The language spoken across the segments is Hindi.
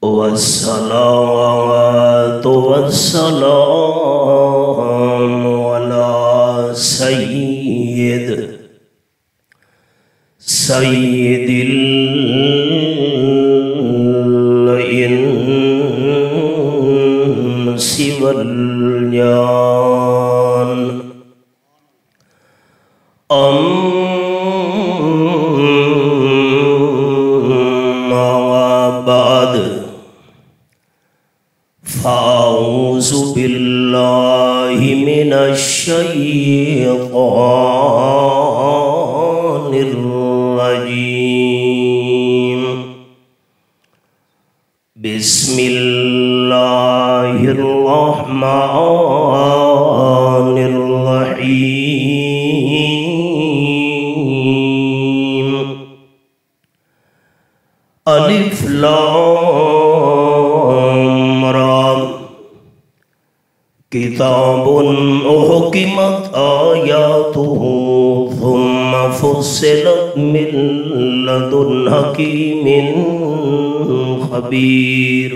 वस्सलातु वस्सलामु अला सय्यिदिल इंसी वल जान। अम्मा बाद फ़ाऊज़ु बिल्लाहि मिनश शैतानिर रजीम। बिस्मिल्लाहिर रहमानिर रहीम। अलिफ लाम रा। किताबुन उहकिमत आयातुहु थुम्मा फुस्सिलत मिन लदुन हकीमिन खबीर।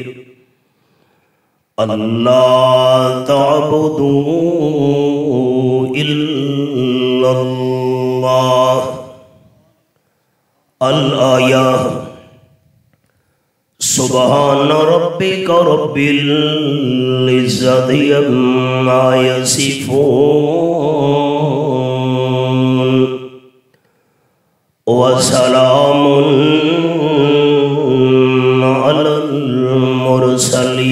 अल्लाह तअबुदू इल्लल्लाह। अल आया। सुबहान रब्बिका रब्बिल इज़्ज़ति अम्मा यसिफून व सलामुन अलल मुरसलीन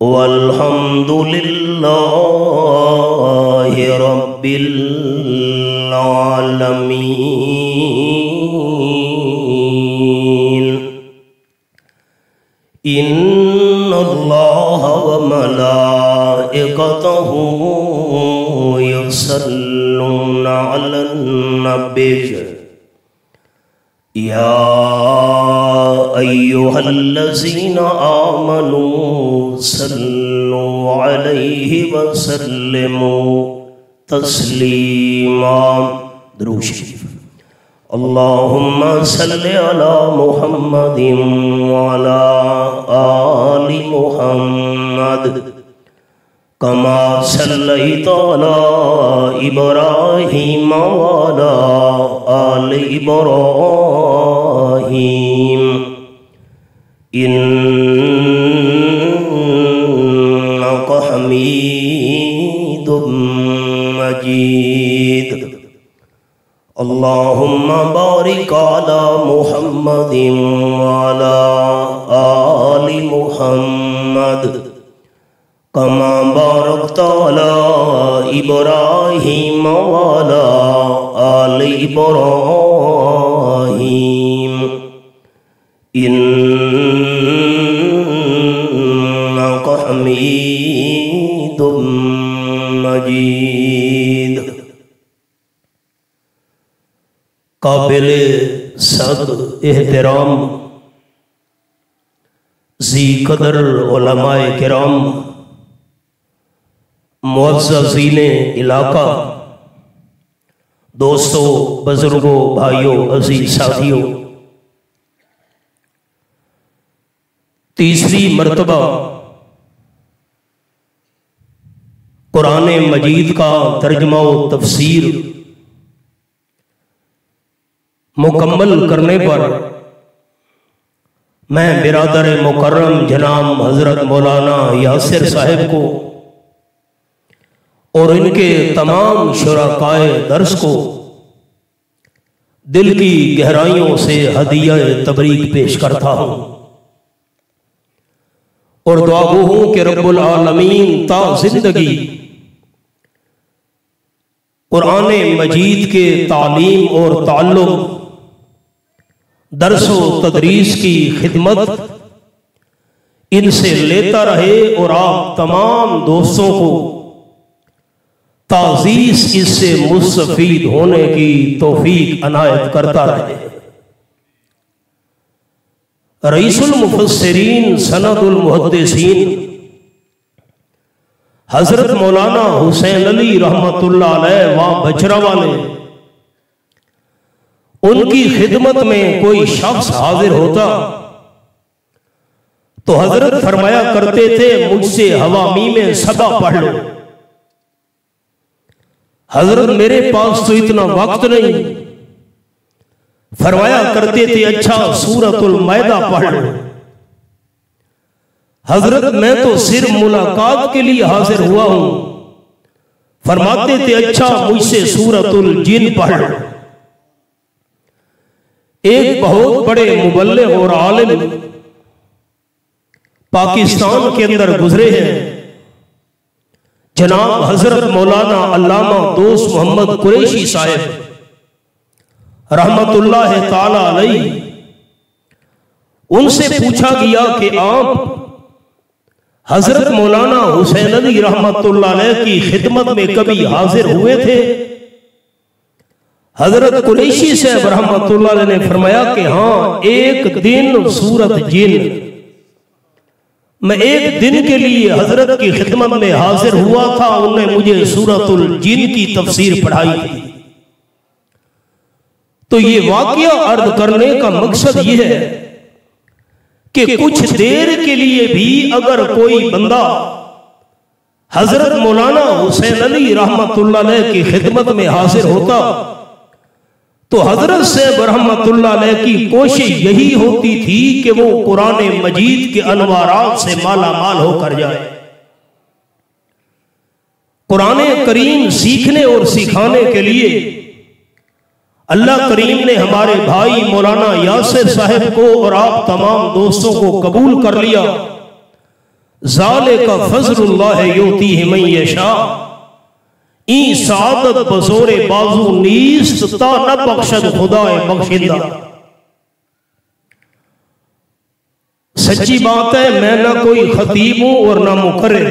वल्हम्दुलिल्लाहि रब्बिल आलमीन। इन्नल्लाहा व मलाइकतहु युसल्लूना अलन नबी या अय्युहल्लज़ीना आमनू सल्लु अलैहि व सल्लिमू तस्लीमा। दुरूद शरीफ। अल्लाहुम्मा सल्लि अला मुहम्मदिन व अला आलि मुहम्मद कमा सल्लैता अला इब्राहीम व अला आलि इब्राहीम इन्नका हमीदुम मजीद। अल्लाहुम्मा बारिक अला मुहम्मदिन व अला आलि मुहम्मद कमा बारकता अला इब्राहीम व अला आलि इब्राहीम इन्नका हमीदुम मजीद। काबिल सद एहतराम ज़ी कदर उलमाए किराम मुअज़्ज़ज़ीने इलाका, दोस्तों, बुजुर्गों, भाइयों, अज़ीज़ साथियों, तीसरी मर्तबा कुरान मजीद का तर्जुमा व तफसीर मुकम्मल करने पर मैं बिरादर मुकर्रम जनाब हजरत मौलाना यासिर साहिब को और इनके तमाम शुरकाए दर्स को दिल की गहराइयों से हदिया तबरीक पेश करता हूँ और दुआ गो हूँ कि रब्बुल आलमीन ता जिंदगी कुरान मजीद के तालीम और ताल्लुम दर्स व तदरीस की खिदमत इनसे लेता रहे और आप तमाम दोस्तों को ताज़ीज़ इससे मुस्तफ़ीद होने की तौफीक अनायत करता रहे। रईसुल मुफस्सिरीन सनदुल मुहद्दिसीन हजरत मौलाना हुसैन अली रहमतुल्लाह अलैह वहाँ बजरा वाले उनकी खिदमत में कोई शख्स हाजिर होता तो हजरत फरमाया करते थे, मुझसे हवामी में सबा पढ़ लो। हजरत मेरे पास तो इतना वक्त नहीं। फरमाया करते थे, अच्छा सूरतुल मायदा पढ़ लो। हजरत मैं तो सिर्फ मुलाकात के लिए हाजिर हुआ हूं। फरमाते थे, अच्छा मुझसे सूरतुल जिन पढ़ लो। एक बहुत बड़े मुबल्लिग और आलिम पाकिस्तान के अंदर गुजरे हैं, जनाब हजरत मौलाना अल्लामा दोस्त मोहम्मद कुरैशी साहब रहमतुल्लाह ताला अलैह। उनसे पूछा गया कि आप हजरत मौलाना हुसैन अली रहमतुल्लाह अलैह की खिदमत में कभी हाजिर हुए थे? हजरत कुरैशी साहब रहमतुल्लाह अलैह ने फरमाया कि हाँ, एक दिन सूरत जिन, मैं एक दिन के लिए हजरत की खिदमत में हाजिर हुआ था। उन्होंने मुझे सूरतुल जिन की तफसीर पढ़ाई थी। तो ये वाकया अर्ज करने का मकसद ये है कि कुछ देर के लिए भी अगर कोई बंदा हजरत मौलाना हुसैन अली रहमतुल्लाह अलैह की खिदमत में हाजिर होता तो हजरत साहब रहमतुल्लाह अलैह की कोशिश यही होती थी कि वो कुरान मजीद के अनवारात से माला माल होकर जाए। कुरान करीम सीखने और सिखाने के लिए अल्लाह करीम ने हमारे भाई मौलाना यासिर साहब को और आप तमाम दोस्तों को कबूल कर लिया। ज़ालिका फज़लुल्लाह युतीहि मन यशा, ई सादत बज़ोरे बाजू नीस्त ता न बख्शद खुदाए बख्शिंदा। सच्ची बात है, मैं ना कोई खतीब हूं और ना मुकर्रिर,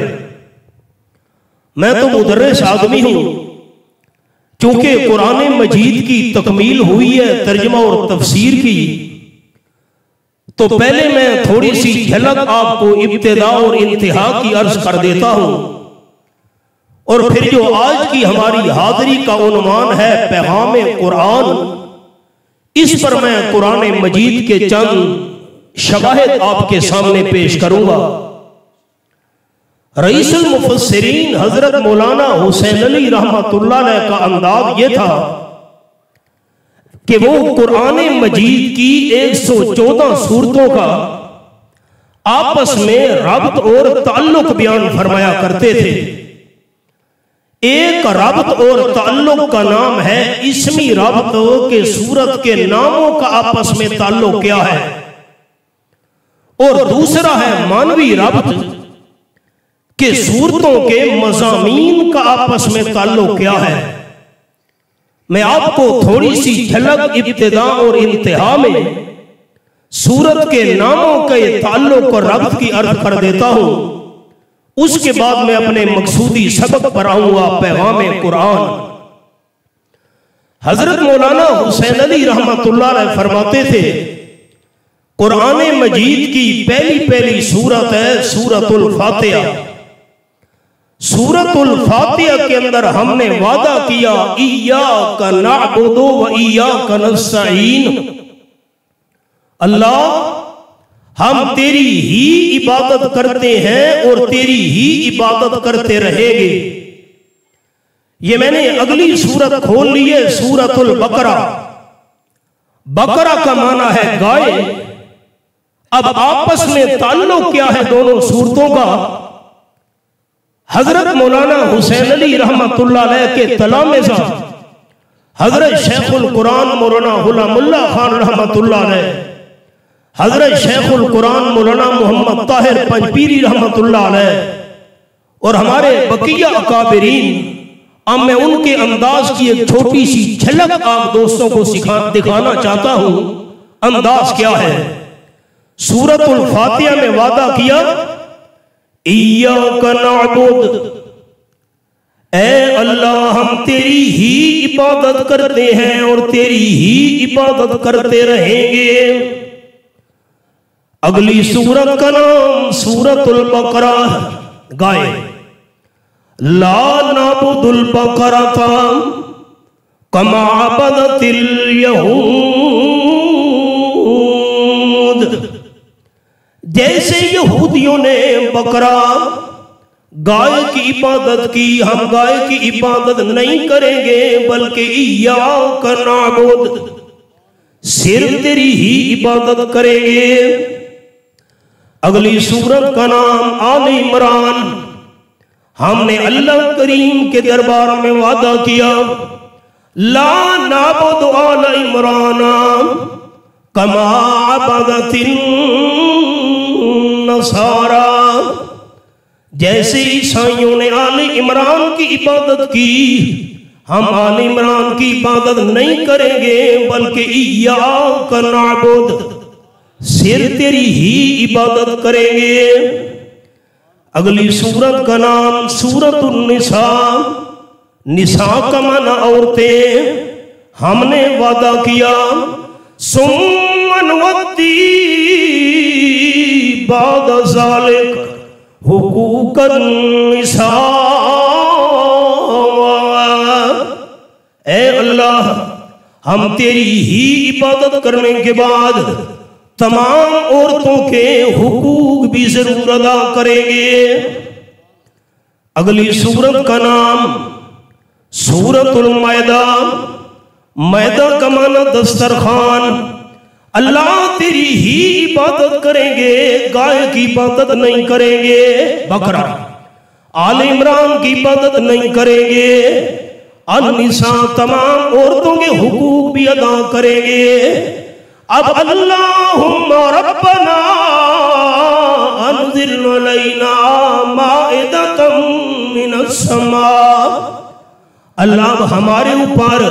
मैं तो मुदर्रिस आदमी हूं। क्योंकि कुरान मजीद की तकमील हुई है तर्जुमा और तफसीर की, तो पहले मैं थोड़ी सी झलक आपको इब्तिदा और इंतहा की अर्ज कर देता हूं, और फिर जो आज की हमारी हाजिरी का उन्वान है पैगाम कुरान, इस पर मैं कुरान मजीद के चंद शवाहिद आपके सामने पेश करूंगा। रईसुल मुफस्सिरीन हजरत मौलाना हुसैन अली रहमतुल्लाह अलैह का अंदाज ये था कि वो कुरान मजीद की 114 सूरतों का आपस में रब्त और ताल्लुक बयान फरमाया करते थे। एक रब्त और ताल्लुक का नाम है इसमी रब्त, के सूरत के नामों का आपस में ताल्लुक क्या है, और दूसरा है मानवी रब्त के सूरतों के मज़ामीन का आपस में ताल्लुक क्या है। मैं आपको थोड़ी सी झलक इब्तिदा और इंतहा में सूरत के नामों के ताल्लुक और रब्त की अर्ज कर देता हूं। उसके बाद मैं अपने मकसूदी सबक पर आऊंगा पैगाम कुरान। हजरत मौलाना हुसैन अली रहमतुल्लाह अलैह फरमाते थे, कुरान मजीद की पहली सूरत है सूरतुल फातिहा। सूरतुल फातिहा के अंदर हमने वादा किया, इय्याका नअबुदु व इय्याका नस्तईन, अल्लाह हम तेरी ही इबादत करते हैं और तेरी ही इबादत करते रहेंगे। ये मैंने अगली सूरत खोल ली है, सूरतुल बकरा। बकरा का माना है गाय। अब आपस में ताल्लुक क्या है दोनों सूरतों का? हजरत मौलाना हुसैन अली रहमतुल्लाह अलैह के तलामिज़ा हजरत शेखुल कुरान मौलाना गुलामुल्लाह खान रहमतुल्लाह अलैह, हजरत शेखुल कुरान मौलाना मोहम्मद ताहिर पंजपीरी रहमतुल्लाह अलैह और हमारे बकिया अकाबिरीन, अब मैं उनके अंदाज की एक छोटी सी झलक आप दोस्तों को दिखाना चाहता हूं। अंदाज क्या है? सूरतुल फातिहा में वादा किया, इय्याका नअबुद, ऐ अल्लाह हम तेरी ही इबादत करते हैं और तेरी ही इबादत करते रहेंगे। अगली सूरत का नाम सूरतुल बकरा, गाय। ला नअबुदुल बकरता कमा अबदतिल यहूद जैसे यहूदियों ने बकरा गाय की इबादत की, हम गाय की इबादत नहीं करेंगे बल्कि इय्याक नअबुद, सिर्फ तेरी ही इबादत करेंगे। अगली सूरत का नाम आल इमरान। हमने अल्लाह करीम के दरबार में वादा किया, ला नाबुदु आल इमरान कमा अबदतिन नसारा। जैसे ईसाइयों ने आल इमरान की इबादत की, हम आल इमरान की इबादत नहीं करेंगे बल्कि इय्याक नअबुद, सिर्फ तेरी ही इबादत करेंगे। अगली सूरत का नाम सूरतुन निसा। निसा का माना औरतें। हमने वादा किया, सुम्मन वत्ती बाद ज़ालिक हुकूकन निसा। ऐ अल्लाह, हम तेरी ही इबादत करने के बाद तमाम औरतों के हुकूक भी जरूर अदा करेंगे। अगली सूरत का नाम सूरतुल मैदा। मैदा का माना दस्तरखान। अल्लाह तेरी ही इबादत करेंगे, गाय की इबादत नहीं करेंगे, बकरा आल इमरान की इबादत नहीं करेंगे। अन-निसा तमाम औरतों के हुकूक भी अदा करेंगे। अब अल्लाहुम्मा रब्बना अनज़िल अलैना माइदतम मिनस समा। अल्लाह हमारे ऊपर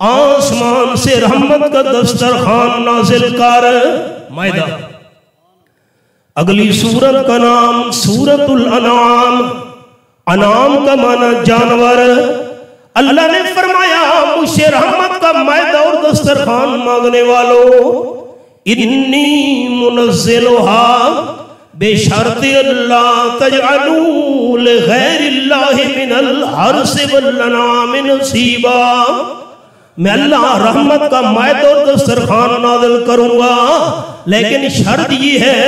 आसमान से रहमत का दस्तरखान नाजिल कर। मैदा। अगली सूरत का नाम सूरतुल अनाम। अनाम का माना जानवर। अल्लाह ने फरमाया, मुझसे रहमत का मैदा और दस्तरखान मांगने वालों, इन्नी मुनज़्ज़िलुहा बेशर्त अल्लाह तजअलू लिग़ैरिल्लाहि मिनल हर्स वल अनाम नसीबा। मैं अल्लाह रहमत का मैदा और दस्तरखान नाज़िल करूंगा, लेकिन शर्त ये है,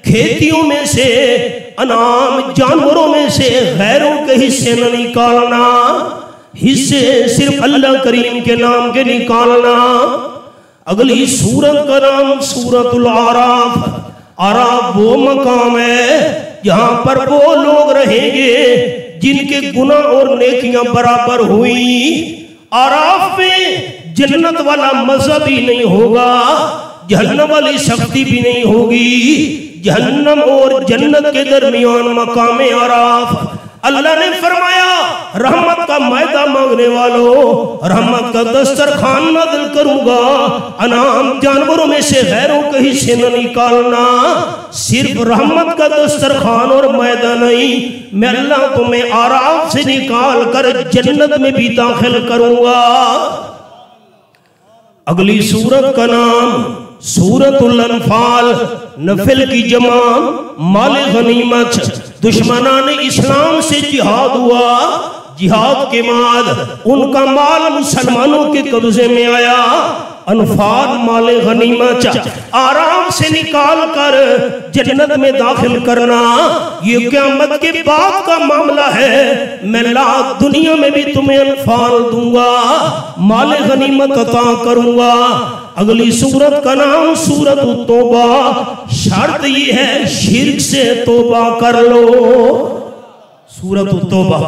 खेतियों में से अनाम जानवरों में से गैरों के हिस्से न निकालना, हिस्से सिर्फ अल्लाह करीम के नाम के निकालना। अगली सूरत का नाम सूरतुल आराफ। आराफ वो मकाम है जहां पर वो लोग रहेंगे जिनके गुनाह और नेकियां बराबर हुई। आराफ में जन्नत वाला मज़ा भी नहीं होगा, जहन्नम वाली सख्ती भी नहीं होगी। जहन्नम और जन्नत के दरमियान मकाम आराफ। अल्लाह ने फरमाया, रहमत का मैदा मांगने वालों, रहमत का दस्तरखान नाज़िल करूंगा। अनाम जानवरों में से गैरों के हिस्से न निकालना, सिर्फ रहमत का दस्तरखान और मैदा नहीं, मैं अल्लाह तुम्हें आराफ से निकाल कर जन्नत में भी दाखिल करूंगा। अगली सूरत का नाम सूरतुल अनफाल। नफल की जमा, माल गनीमत। दुश्मनान इस्लाम से जिहाद हुआ, जिहाद के बाद उनका माल मुसलमानों के कब्जे में आया। अनफाल माल गनीमत आराम से निकाल कर जन्नत में दाखिल करना, ये क़यामत के बाद का मामला है। मैं लाख दुनिया में भी तुम्हें अनफाल दूंगा, माल गनीमत अता करूंगा। अगली सूरत का नाम सूरत तौबा। शर्त ये है, शिर्क से तौबा कर लो। सूरत तौबा।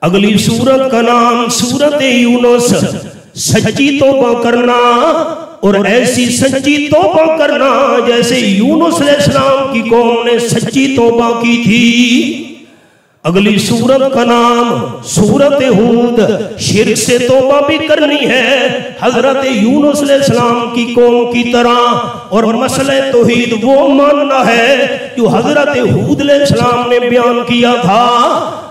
अगली सूरत का नाम सूरत यूनुस। सच्ची तौबा करना, और ऐसी सच्ची तौबा करना जैसे यूनुस अलैहिस्सलाम की कौम ने सच्ची तौबा की थी। अगली सूरत का नाम सूरत हूद। शिर्क से तौबा भी करनी है हजरत यूनुस अलैहिस्सलाम की कौम की तरह, और मसले तौहीद वो मानना है जो हजरत हूद अलैहिस्सलाम ने बयान किया था।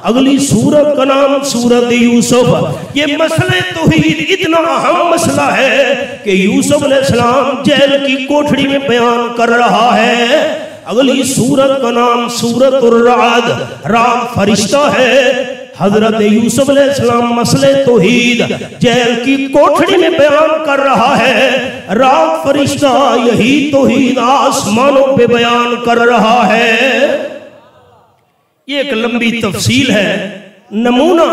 अगली सूरत का नाम सूरत यूसुफ। ये मसले तौहीद इतना अहम मसला है कि यूसुफ अलैहिस्सलाम जेल की कोठरी में बयान कर रहा है। अगली सूरत का नाम सूरतुर राद। राद फरिश्ता है। हजरत यूसुफ अलैहिस्सलाम मसले तौहीद जेल की कोठरी में बयान कर रहा है। राग फरिश्ता यही तौहीद आसमानों पे बयान कर रहा है। ये एक लंबी तफसील है, नमूना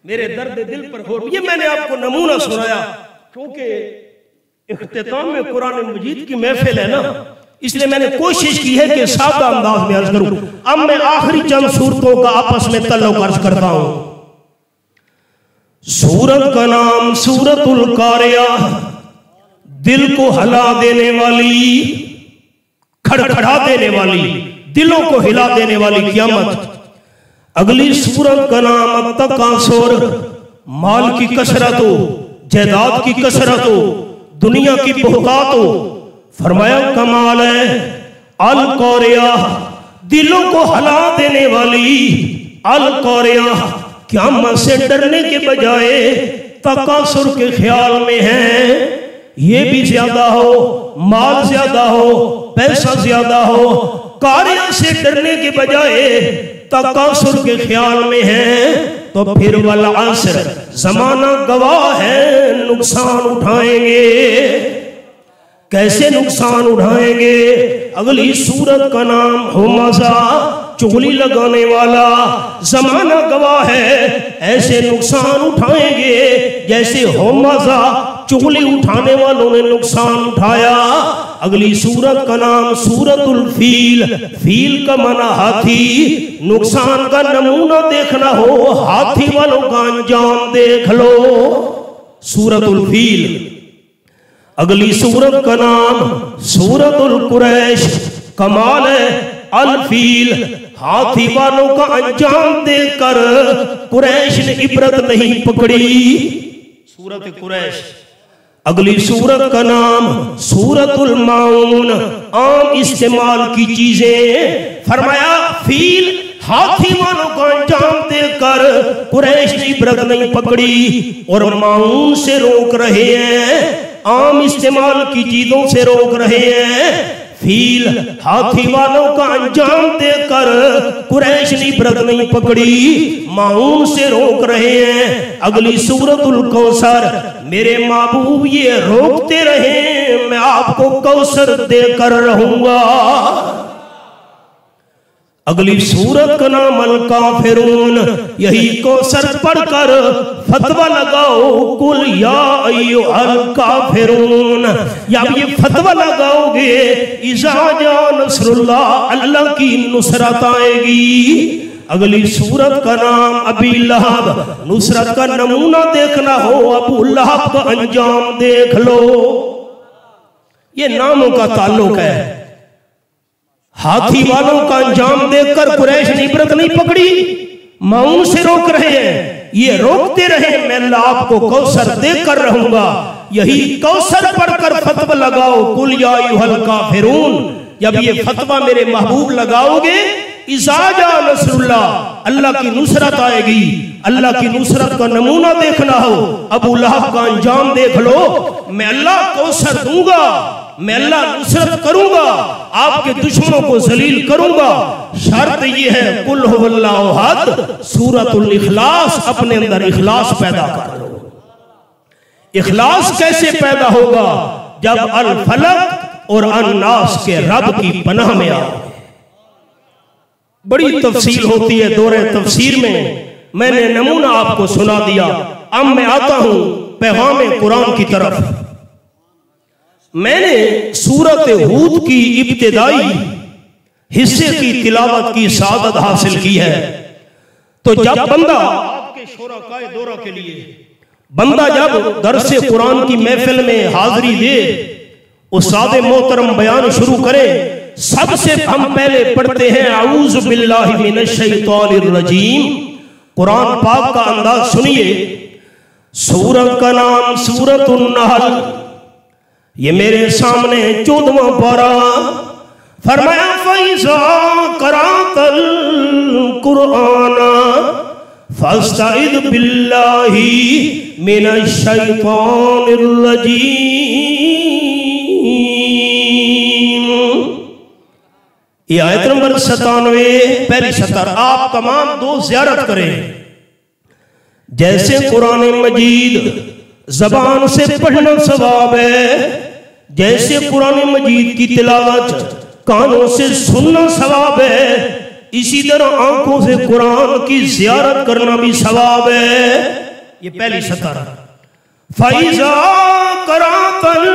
मेरे दर्द दिल पर हो। ये मैंने आपको नमूना सुनाया क्योंकि इख्तिताम में कुरान मजीद की महफिल है ना, इसलिए मैंने कोशिश की है कि सादा अंदाज में अर्ज करूं। अब मैं आखिरी चंद सूरतों का आपस में तल्लुक अर्ज करता हूं। सूरत का नाम सूरतुल कारिया, दिल को हिला देने वाली, खड़खड़ा देने वाली, दिलों को हिला देने वाली क़यामत। अगली सूरत का नाम तकासुर, माल की कसरत हो, जायदाद की कसरत हो, दुनिया की बहुतात हो। फरमाया कमाल है अल कारिया, दिलों को हिला देने वाली। अल कारिया, क़यामत से डरने के बजाय तकासुर के ख्याल में है। ये भी ज्यादा हो, माल ज्यादा हो, पैसा ज्यादा हो, कारिया से डरने के बजाय तकासुर के ख्याल में है। तो फिर वल असर, जमाना गवाह है, नुकसान उठाएंगे। कैसे नुकसान उठाएंगे? अगली सूरत का नाम हुमज़ा, चुगली लगाने वाला। जमाना गवाह है, ऐसे नुकसान उठाएंगे जैसे हुमज़ा चुगली उठाने वालों ने नुकसान उठाया। अगली सूरत का नाम सूरतुल फील, फील का माना हाथी। नुकसान का नमूना देखना हो, हाथी वालों का अंजाम देख लो, सूरतुल फील। अगली सूरत का नाम सूरतुल कुरैश, कमाल है अल फील, हाथी वालों का अंजाम देखकर कुरैश ने इबरत नहीं पकड़ी, सूरत कुरैश। अगली सूरत का नाम सूरतुल माऊन, आम इस्तेमाल की चीजें। फरमाया फील, हाथी वालों का अंजाम देकर कुरैश ने इबरत नहीं पकड़ी और माऊन से रोक रहे हैं, आम इस्तेमाल की चीजों से रोक रहे हैं। फील, हाथी वालों का अंजाम देकर कुरैश ने इबरत नहीं पकड़ी, माऊन से रोक रहे हैं। अगली सूरतुल कौसर, मेरे महबूब ये रोकते रहे, मैं आपको कौसर देकर रहूंगा। अगली सूरत का नाम अल काफिरून, यही कौसर पढ़कर फतवा लगाओ, कुल या अय्युहल काफिरून। या ये फतवा लगाओगे, इज़ा जा नस्रुल्लाह, अल्लाह की नुसरत आएगी। अगली सूरत का नाम अबी लहब, नुसरत का नमूना देखना हो, अबू लहब का अंजाम देख लो। ये नामों का ताल्लुक है। हाथी वालों का अंजाम देखकर कुरैश ने इबरत नहीं पकड़ी, माऊन से रोक रहे हैं। ये रोकते रहे, मैं अल्लाह आपको कौसर देकर रहूंगा। यही कौसर पढ़कर फतवा लगाओ, कुल या अय्युहल काफिरून। जब ये फतवा मेरे महबूब लगाओगे, इज़ा जा नस्रुल्लाह, अल्लाह की नुसरत आएगी। अल्लाह की नुसरत का नमूना देखना हो, अबू लहब का अंजाम देख लो। मैं अल्लाह कौसर दूंगा, मैं अल्लाह नुसरत करूंगा, आपके दुश्मनों को जलील करूंगा। शर्त यह है कुल हुवल्लाहु अहद, सूरतुल इखलास, अपने अंदर इखलास पैदा कर लो। इखलास कैसे पैदा होगा? जब अल फलक और अन्नास के रब की पनाह में आओ। बड़ी तफसील होती है दौरे तफसीर में, मैंने नमूना आपको सुना दिया। अब मैं आता हूं पैगाम कुरान की तरफ। मैंने सूरत हूद की इब्तिदाई हिस्से की तिलावत की सादत हासिल की है। तो जब बंदा आपके शोराकाए दौरा के लिए बंदा जब दरसे कुरान की महफिल में हाजिरी दे, उस्ताद मोहतरम बयान शुरू करे, सबसे हम पहले पढ़ते हैं औज़ु बिल्लाहि मिनश शैतानिर रजीम। कुरान पाक का अंदाज सुनिए। सूरत का नाम सूरतुन नहल, ये मेरे सामने 14वां पारा। फरमाया फैज़ा क़राअतल कुरआन फस्तइज़ बिल्लाहि मिनश शैतानिर रजीम। ये आयत नंबर 97 पहली सतर। आप तमाम दोस्त ज़ियारत करें। जैसे कुरान मजीद ज़बान से पढ़ना सवाब है, जैसे कुरान मजीद की तिलावत कानों से सुनना सवाब है, इसी तरह आंखों से कुरान की ज़ियारत करना भी सवाब है। ये पहली सतर। फ़ैज़ा क़राअतल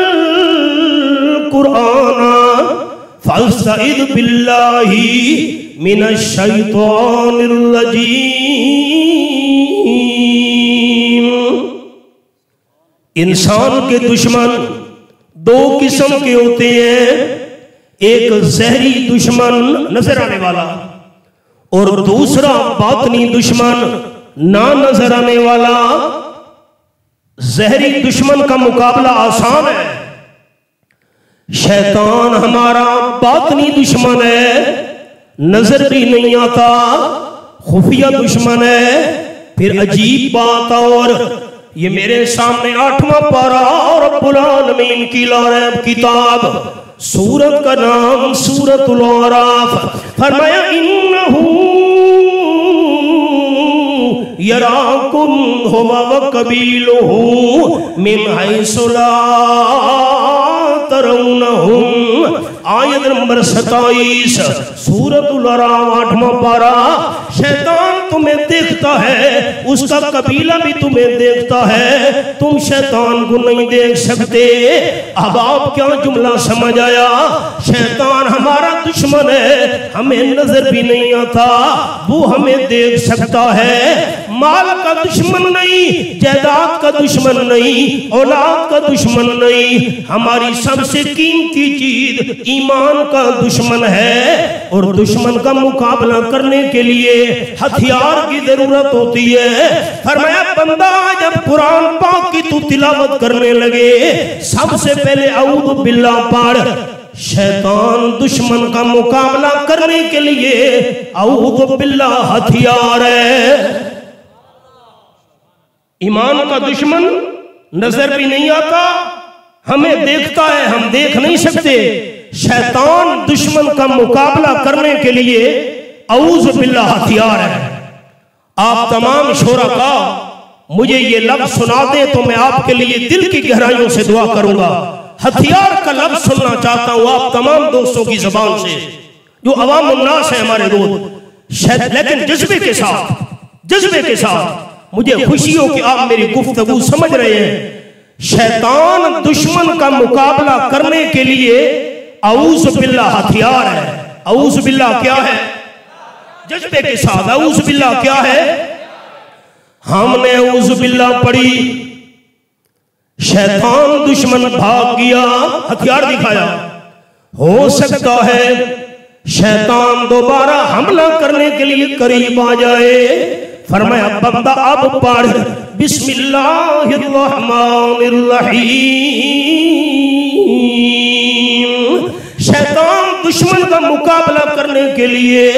कुरान फ़स्तइज़ बिल्लाहि मिनश शैतानिर रजीम। इंसान के दुश्मन दो किस्म के होते हैं, एक जहरी दुश्मन नजर आने वाला और दूसरा बातनी दुश्मन ना नजर आने वाला। जहरी दुश्मन का मुकाबला आसान है। शैतान हमारा बातनी दुश्मन है, नजर भी नहीं आता, खुफिया दुश्मन है। फिर अजीब बात, और ये मेरे सामने 8वां पारा और रब्बुल आलमीन की लारैब किताब, सूरत का नाम सूरतुल आराफ। फरमाया इन्नहू यराकुम हुवा व कबीलुहु मिन हैसु ला तरौनहुम। आयत नंबर 27 सूरतुल आराफ 8वां पारा। शैतान तुम्हें देखता है, उसका कबीला भी तुम्हें देखता है, तुम शैतान को नहीं देख सकते। अब आप क्या जुमला समझ आया? शैतान हमारा दुश्मन है, हमें नजर भी नहीं आता, वो हमें देख सकता है। माल का दुश्मन नहीं, जायदाद का दुश्मन नहीं, औलाद का दुश्मन नहीं, हमारी सबसे कीमती चीज ईमान का दुश्मन है। और दुश्मन का मुकाबला करने के लिए हथियार की जरूरत होती है। फरमाया बंदा जब कुरान पाक की तू तिलावत करने लगे, सबसे पहले औज़ु बिल्लाह पढ़। शैतान दुश्मन का मुकाबला करने के लिए औज़ु बिल्लाह हथियार है। ईमान का दुश्मन नजर भी नहीं आता, हमें देखता है, हम देख नहीं सकते। शैतान दुश्मन का मुकाबला करने के लिए औज़ु बिल्लाह हथियार है। आप तमाम शोरका मुझे ये लफ्ज सुना दे तो मैं आपके लिए दिल की गहराइयों से दुआ करूंगा। हथियार का लफ्ज सुनना चाहता हूं आप तमाम दोस्तों की जुबान से, जो अवाम उन्नास है हमारे दोस्त, लेकिन जज्बे के साथ मुझे खुशी हो कि आप मेरी गुफ्तगू समझ रहे हैं। शैतान दुश्मन का मुकाबला करने के लिए औज़ु बिल्लाह हथियार है। औज़ु बिल्लाह क्या है? जज्बे के साथ औज़ु बिल्लाह क्या है? हमने औज़ु बिल्लाह पढ़ी, शैतान दुश्मन भाग गया, हथियार दिखाया। हो सकता है शैतान दोबारा हमला करने के लिए करीब आ जाए। फरमाया बंदा अब पढ़ बिस्मिल्लाहिर्रहमानिर्रहीम। शैतान दुश्मन का मुकाबला करने के लिए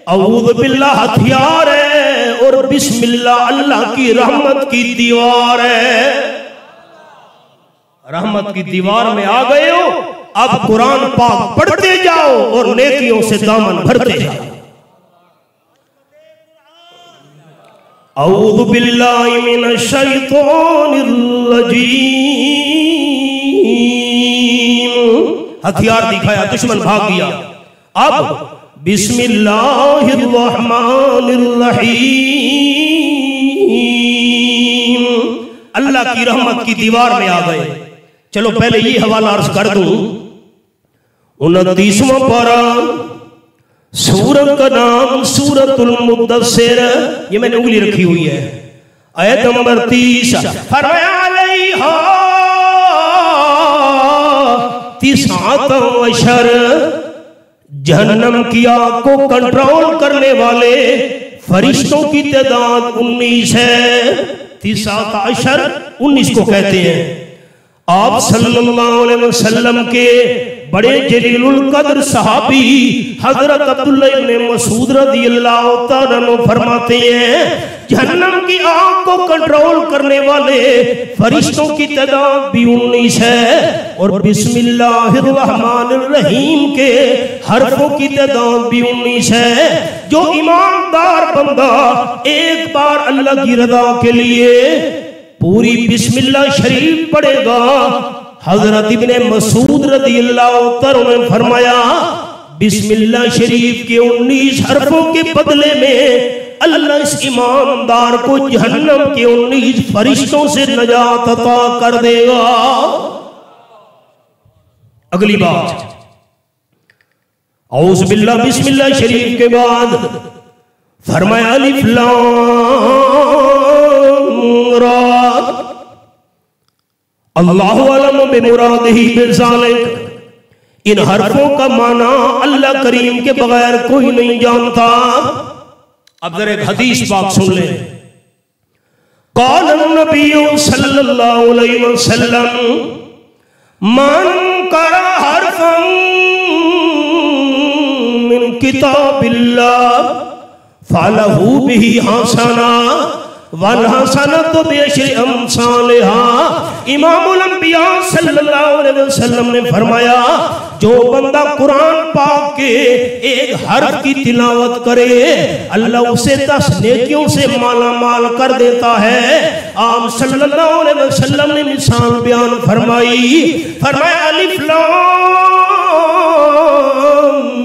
औज़ु बिल्लाह हथियार है और बिस्मिल्लाह अल्लाह की रहमत की दीवार है। रहमत की दीवार में आ गए हो, अब कुरान पाक पढ़ते जाओ और नेकियों से दामन भरते जाओ। औज़ु बिल्लाहि मिनश शैतानिर रजीम। हथियार दिखाया, दुश्मन भाग गया। अब बिस्मिल्लाहिर्रहमानिर्रहीम, अल्लाह की रहमत की दीवार में आ गए। चलो पहले ये हवाला अर्ज कर दूं। 29वां पारा, सूरत का नाम सूरतुल मुद्दस्सिर। ये मैंने उंगली रखी हुई है, आयत नंबर 30। फरमाया अलैहा तिस्अत व अशर। जहन्नम की आग को कंट्रोल करने वाले फरिश्तों की तादाद 19 है। 19 को कहते हैं। आप सल्लल्लाहु अलैहि वसल्लम के बड़े जलीलुल कद्र सहाबी हजरत अब्दुल्लाह इब्न मसूद रज़ियल्लाहु तआला अन्हु फरमाते हैं, जहन्नम की आग को कंट्रोल करने वाले फरिश्तों की तादाद भी 19 है और बिस्मिल्लाहिर्रहमानिर्रहीम के हरफों की तादाद भी 19 है। जो ईमानदार बंदा एक बार अल्लाह की रज़ा के लिए पूरी बिस्मिल्लाह शरीफ पढ़ेगा, हजरत इब्ने मसूद रज़ियल्लाहु तआला ने फरमाया बिस्मिल्लाह शरीफ के 19 हरफों के बदले में अल्लाह इस ईमानदार को जहन्नम के 19 फरिश्तों से नजात अता कर देगा। अगली बात, औज़ बिल्लाह बिस्मिल्लाह शरीफ के बाद फरमाया अलिफ लाम रा, अल्लाहु अलम बिमुरादिही बिज़ालिक। इन हरफों का माना अल्लाह करीम के बगैर कोई नहीं जानता। अब जरा एक हदीस पाक सुन ले। क़ाल नबी सल्लल्लाहु अलैहि वसल्लम मन क़रा हरफन मिन किताबिल्लाह फलहू बिही हसना वल हसनतु बिअशरि अमसालिहा। इमामुल अंबिया सल्लल्लाहु अलैहि वसल्लम ने फरमाया जो बंदा कुरान पाक के एक हर्फ की तिलावत करे अल्लाह उसे 10 नेकियों से माला माल कर देता है। आप सल्लल्लाहु अलैहि वसल्लम ने मिसाल बयान फरमाई, फरमाया अलिफ लाम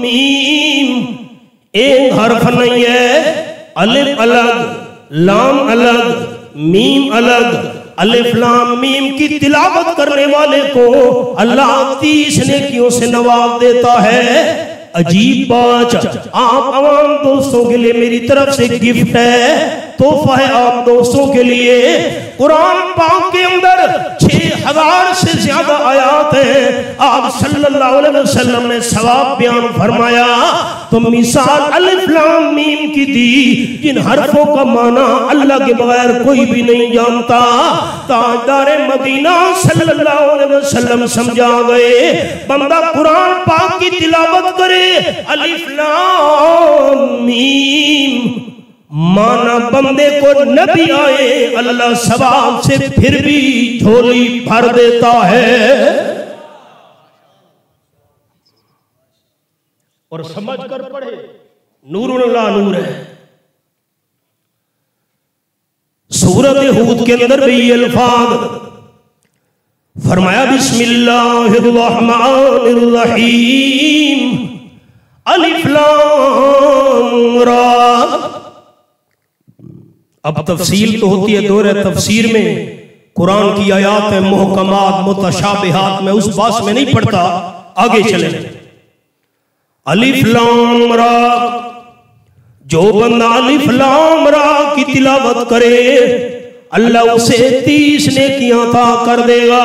मीम एक हर्फ नहीं है, अलिफ अलग लाम अलग मीम अलग। अलिफ लाम मीम की तिलावत करने वाले को अल्लाह 30 नेकियों से नवाज देता है। अजीब बात, आप आवाम दोस्तों के लिए मेरी तरफ से गिफ्ट है, तोहफा है आप दोस्तों के लिए। कुरान पाक के अंदर 6000 से ज्यादा आयात हैं। आप सल्लल्लाहु अलैहि वसल्लम ने सवाब बयान फरमाया तो मिसाल अलिफ लाम मीम की दी, जिन हरफों का माना अल्लाह के बगैर कोई भी नहीं जानता। ताजदारे मदीना सल्लल्लाहु अलैहि वसल्लम समझा गए, बंदा कुरान पाक की तिलावत करे अलिफ लाम मीम माना बंदे को नबी आए अल्लाह सवाब से फिर भी झोली भर देता है। और समझ कर पढ़े, नूरुन अला नूर है। सूरत हूद के अंदर भी ये अल्फाज फरमाया बिस्मिल्लाहिर्रहमानिर्रहीम अलिफ लाम रा। अब तफसील तो होती है दौर तफसीर में, कुरान की आयात है मुहकमात मुतशाबिहात में, उस बात में नहीं पढ़ता, आगे चले। अलिफ लाम रा, जो बंदा अलिफ लाम रा की तिलावत करे अल्लाह उसे 30 नेकियां अता कर देगा।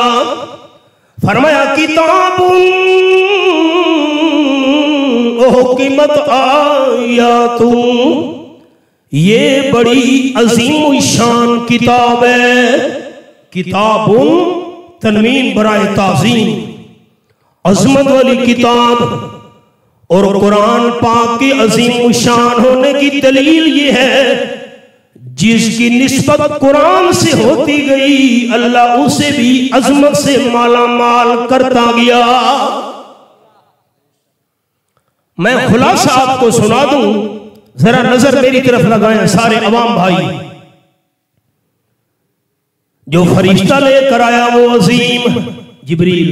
फरमाया किताबुन हुकिमत आयातुन, ये बड़ी अजीम शान किताब है। किताबुन तनवीन बराए ताज़ीम, अजमत वाली किताब। और कुरान पाक की अजीम शान होने की दलील ये है जिसकी निस्बत कुरान से होती गई अल्लाह उसे भी अजमत से माला माल करता गया। मैं खुलासा आपको सुना दूं, जरा नजर मेरी तरफ लगाएं सारे अवाम भाई। जो फरिश्ता लेकर आया वो अजीम जिब्रील,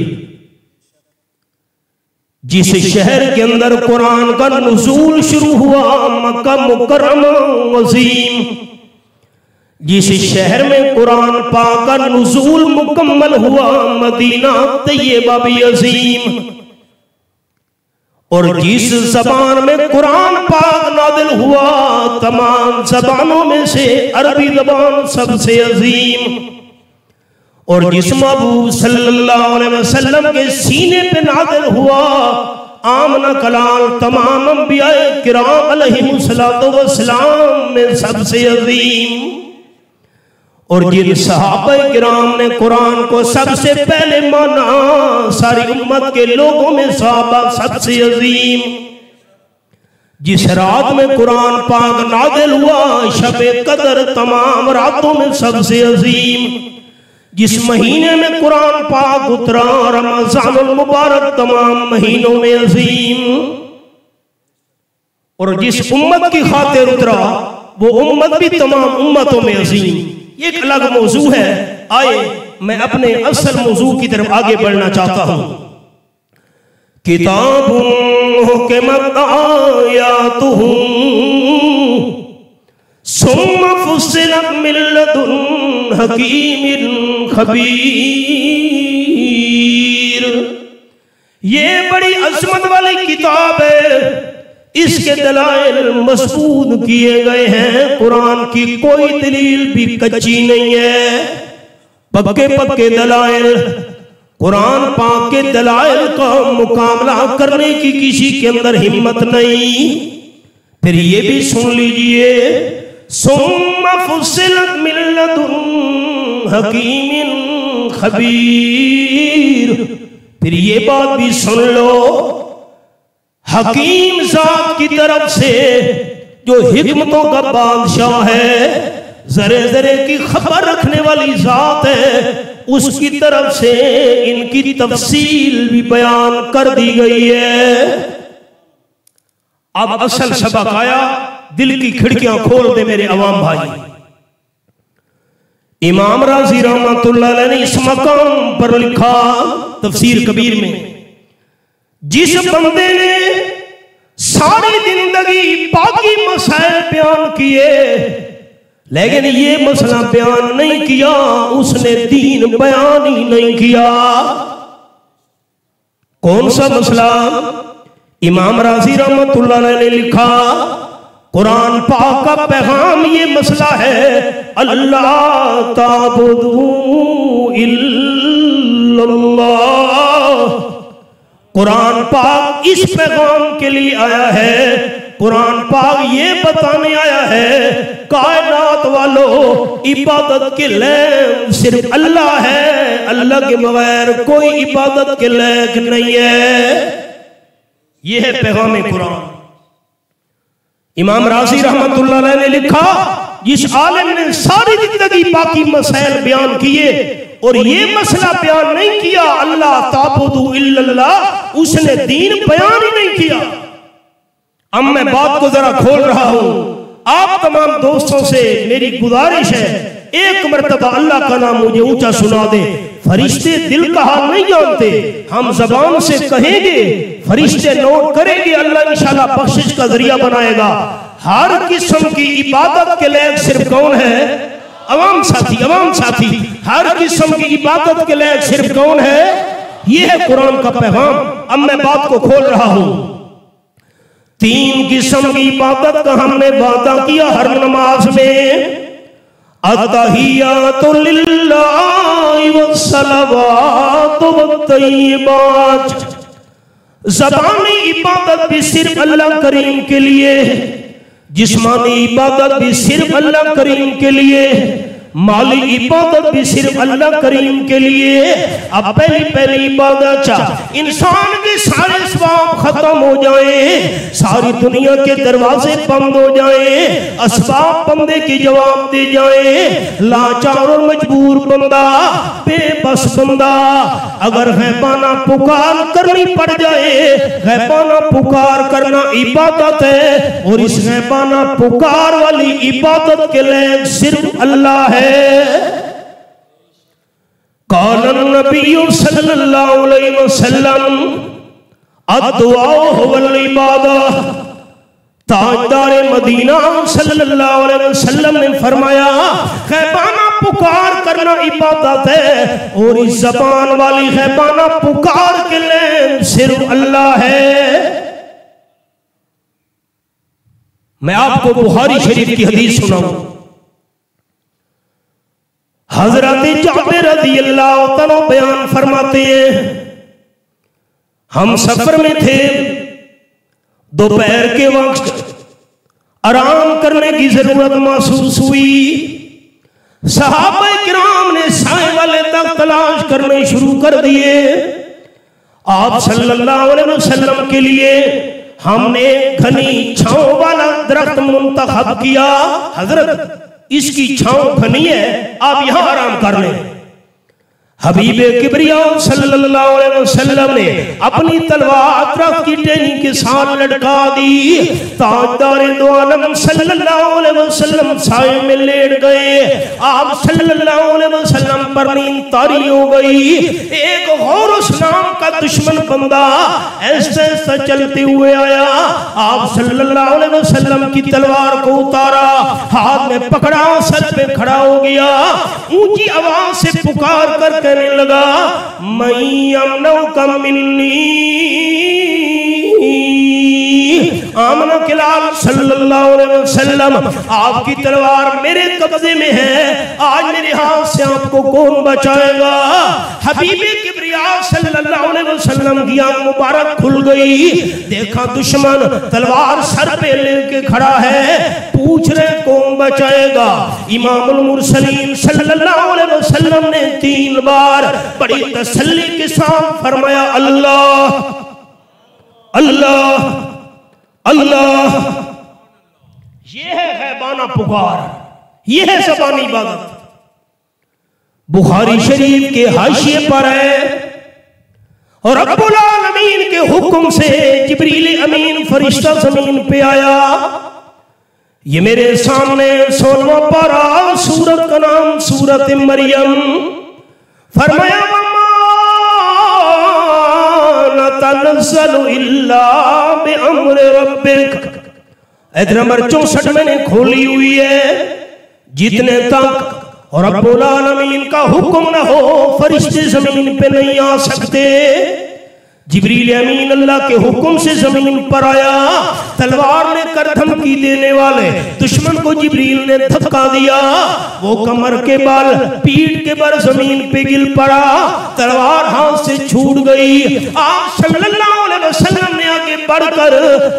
जिस शहर के अंदर कुरान का नुज़ूल शुरू हुआ मक्का मुकर्रमा अजीम, जिस शहर में कुरान पाक का नुज़ूल मुकम्मल हुआ मदीना तैयबा भी अजीम। और जिस ज़बान में कुरान पाक नाज़िल हुआ तमाम ज़बानों में से अरबी ज़बान सबसे अजीम। और जिस महबूब सल्लल्लाहु अलैहि वसल्लम के सीने पे नाज़िल हुआ आमना कलाल तमाम अंबिया किराम अलैहिमुस्सलातु वस्सलाम में सबसे अजीम। और जिन सहाबा किराम ने कुरान को सबसे पहले माना सारी उम्मत के लोगों में सहाबा सबसे अजीम। जिस रात में कुरान पाक नाज़िल हुआ, शबे कदर तमाम रातों में सबसे अजीम। जिस महीने में कुरान पाक उतरा, रमज़ानुल मुबारक तमाम महीनों में अजीम। और जिस उम्मत की खातिर उतरा, वो उम्मत भी तमाम उम्मतों में अजीम। एक अलग मौजू है। आए मैं अपने असल मौजू की तरफ आगे बढ़ना चाहता हूँ। किताबुन हुकिमत आयातुहु सुम्मा फुस्सिलत मिन लदुन हकीमिन खबीर। ये बड़ी अजमत वाली किताब है, इसके दलाइल मजबूत किए गए हैं। कुरान की कोई दलील भी कच्ची नहीं है, पक्के पक्के दलाइल। कुरान पाक के दलाइल का मुकाबला करने की किसी के अंदर हिम्मत नहीं। फिर ये भी सुन लीजिए, सुम्मा फुस्सिलत मिन लदुन हकीमिन खबीर। फिर ये बात भी सुन लो, हकीम जात की तरफ से, जो हिकमतों का बादशाह है, जरे जरे की खबर रखने वाली जात है, उसकी तरफ से इनकी तफसील भी बयान कर दी गई है। अब असल सबक आया, दिल की खिड़कियां खोल दे मेरे अवाम भाई। इमाम राजी रहमतुल्लाह अलैह ने इस मकाम पर लिखा तफसीर कबीर में, जिस बंदे ने सारी जिंदगी बाकी मसाइल बयान किए लेकिन ये मसला बयान नहीं किया, उसने दीन बयान ही नहीं किया। कौन सा मसला? इमाम राजी रहमतुल्लाह अलैह ने लिखा, कुरान पाक का पैगाम ये मसला है, अल्लाह ताबुदू इल्लल्लाह। कुरान पाक इस पैगाम के लिए आया है, कुरान पाक ये बताने आया है, कायनात वालों इबादत के लायक सिर्फ अल्लाह है, अल्लाह के बगैर कोई इबादत के लायक नहीं है। ये है पैगाम कुरान। इमाम राजी रहमतुल्लाह अलैह ने लिखा, जिस आलिम ने सारी जिंदगी बाकी मसाइल बयान किए और ये मसला बयान नहीं किया, अल्लाह ताबुदू इल्लल्लाह, उसने दीन बयान ही नहीं किया। अब मैं बात को जरा खोल रहा हूं। आप तमाम दोस्तों से मेरी गुजारिश है, एक मर्तबा अल्लाह का नाम मुझे ऊंचा सुना दे। फरिश्ते दिल का हाल नहीं जानते, हम जबान से कहेंगे, फरिश्ते नोट करेंगे, अल्लाह इंशाल्लाह बख्शिश का जरिया बनाएगा। हर किस्म की इबादत के लायक सिर्फ कौन है? अवाम साथी, अवाम साथी, हर किस्म की इबादत के लायक सिर्फ कौन है? ये है कुरान का पैगाम। अब मैं बात को खोल रहा हूं। तीन किस्म की इबादत का हमने वादा किया हर नमाज में, अत्तहियातु लिल्लाहि वस्सलावातु वत्तय्यिबात। ज़बानी इबादत भी सिर्फ अल्लाह करीम के लिए, जिस्मानी इबादत भी सिर्फ अल्लाह करीम के लिए, माली इबादत भी सिर्फ अल्लाह करीम के लिए। अब पहली इबादत, इंसान के सारे सवाब खत्म हो जाए, सारी दुनिया के दरवाजे बंद हो जाए, असबाब बंदे की जवाब दे जाए, लाचार और मजबूर बंदा, बेबस बंदा अगर गैबाना पुकार करनी पड़ जाए, गैबाना पुकार करना इबादत है, और इस गैबाना पुकार वाली इबादत के लिए सिर्फ अल्लाह है। क़ाल नबी सल्लल्लाहु अलैहि वसल्लम अद्दुआ हुवल इबादह। ताजदार मदीना सल्लल्लाहु अलैहि वसल्लम ने फरमाया, गैबाना पुकार करना इबादत है, और इस ज़बान वाली गैबाना पुकार के लिए सिर्फ अल्लाह है। मैं आपको बुखारी शरीफ की हदीस सुनाऊं। हजरत जाबिर रज़ियल्लाहु तआला बयान फरमाते हैं, हम सफर में थे, दोपहर के वक्त आराम करने की जरूरत महसूस हुई। सहाबा किराम ने साए वाले तक तलाश करने शुरू कर दिए। आप सल्लल्लाहु अलैहि वसल्लम के लिए हमने घनी छांव वाला दरख्त मुंतखब किया। हजरत इसकी छांव घनी है, आप यहां आराम कर लें। हबीबे किबरिया सल्लल्लाहु अलैहि वसल्लम ने अपनी तलवार दरख्त की टहनी के साथ लटका दी। ताजदारे दो आलम सल्लल्लाहु अलैहि वसल्लम साए में लेट गए। आप सल्लल्लाहु अलैहि वसल्लम पर नींद तारी हो गई। एक गौरस नाम का दुश्मन बंदा ऐसे ऐसे चलते हुए आया। आप सल्लल्लाहु अलैहि वसल्लम की तलवार को उतारा, हाथ में पकड़ा, सर पे खड़ा हो गया, ऊंची आवाज से पुकार कर कहने लगा, आमना के लाल सल्लल्लाहु अलैहि वसल्लम, आपकी तलवार मेरे कब्जे में है, आज मेरे हाथ से आपको कौन बचाएगा? हबीबे किबरिया सल्लल्लाहु अलैहि वसल्लम की आंख मुबारक खुल गई। देखा दुश्मन तलवार सर पे लेके खड़ा है, पूछ रहे कौन बचाएगा? इमामुल मुरसलीन सल्लल्लाहु अलैहि वसल्लम ने 3 बार बड़ी तसल्ली के साथ फरमाया, अल्लाह अल्लाह अल्लाह। ये है गैबाना पुकार, ये है ज़बानी इबादत। बुखारी शरीफ के हाशिए पर है, और रब्बुल आलमीन के हुक्म से जिब्रील अमीन फरिश्ता जमीन पे आया। ये मेरे सामने 16वां पारा, सूरत का नाम सूरत मरियम। फरमाया तनज़्ज़लु इल्ला बिअम्रि रब्बिक। आयत नंबर 64 मैंने खोली हुई है। जितने तक और रब्बुल आलमीन का हुक्म ना हो, फरिश्ते जमीन पे नहीं आ सकते। जिब्रील अमीन अल्लाह के हुक्म से जमीन पर आया। तलवार लेकर धमकी देने वाले दुश्मन को जिब्रील ने धक्का दिया। वो कमर के बल, पीठ के बल जमीन पे गिर पड़ा, तलवार हाथ से छूट गई। आप सल्लल्लाहु अलैहि वसल्लम ने आगे बढ़कर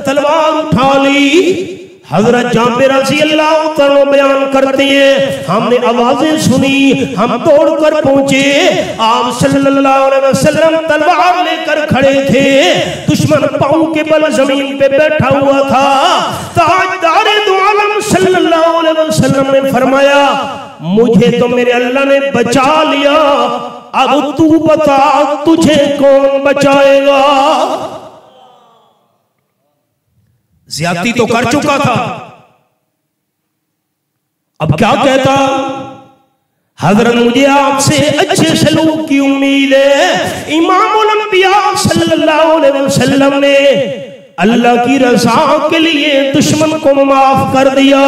तलवार उठा ली। हजरत जाबिर रज़ी अल्लाह तआला बयान करते हैं, हमने आवाजें सुनी, हम दौड़कर पहुंचे। आप सल्लल्लाहु अलैहि वसल्लम तलवार लेकर खड़े थे, दुश्मन पांव के बल जमीन पे बैठा हुआ था। ताजदारे दो आलम सल्लल्लाहु अलैहि वसल्लम ने फरमाया, मुझे तो मेरे अल्लाह ने बचा लिया, अब तू बता तुझे कौन बचाएगा? ज्यादती तो कर चुका था, अब क्या कहता? हजरत मुझे आपसे अच्छे सलूक की उम्मीद है। इमामुल अंबिया सल्लल्लाहु अलैहि वसल्लम ने अल्लाह की रज़ा के लिए दुश्मन को माफ कर दिया।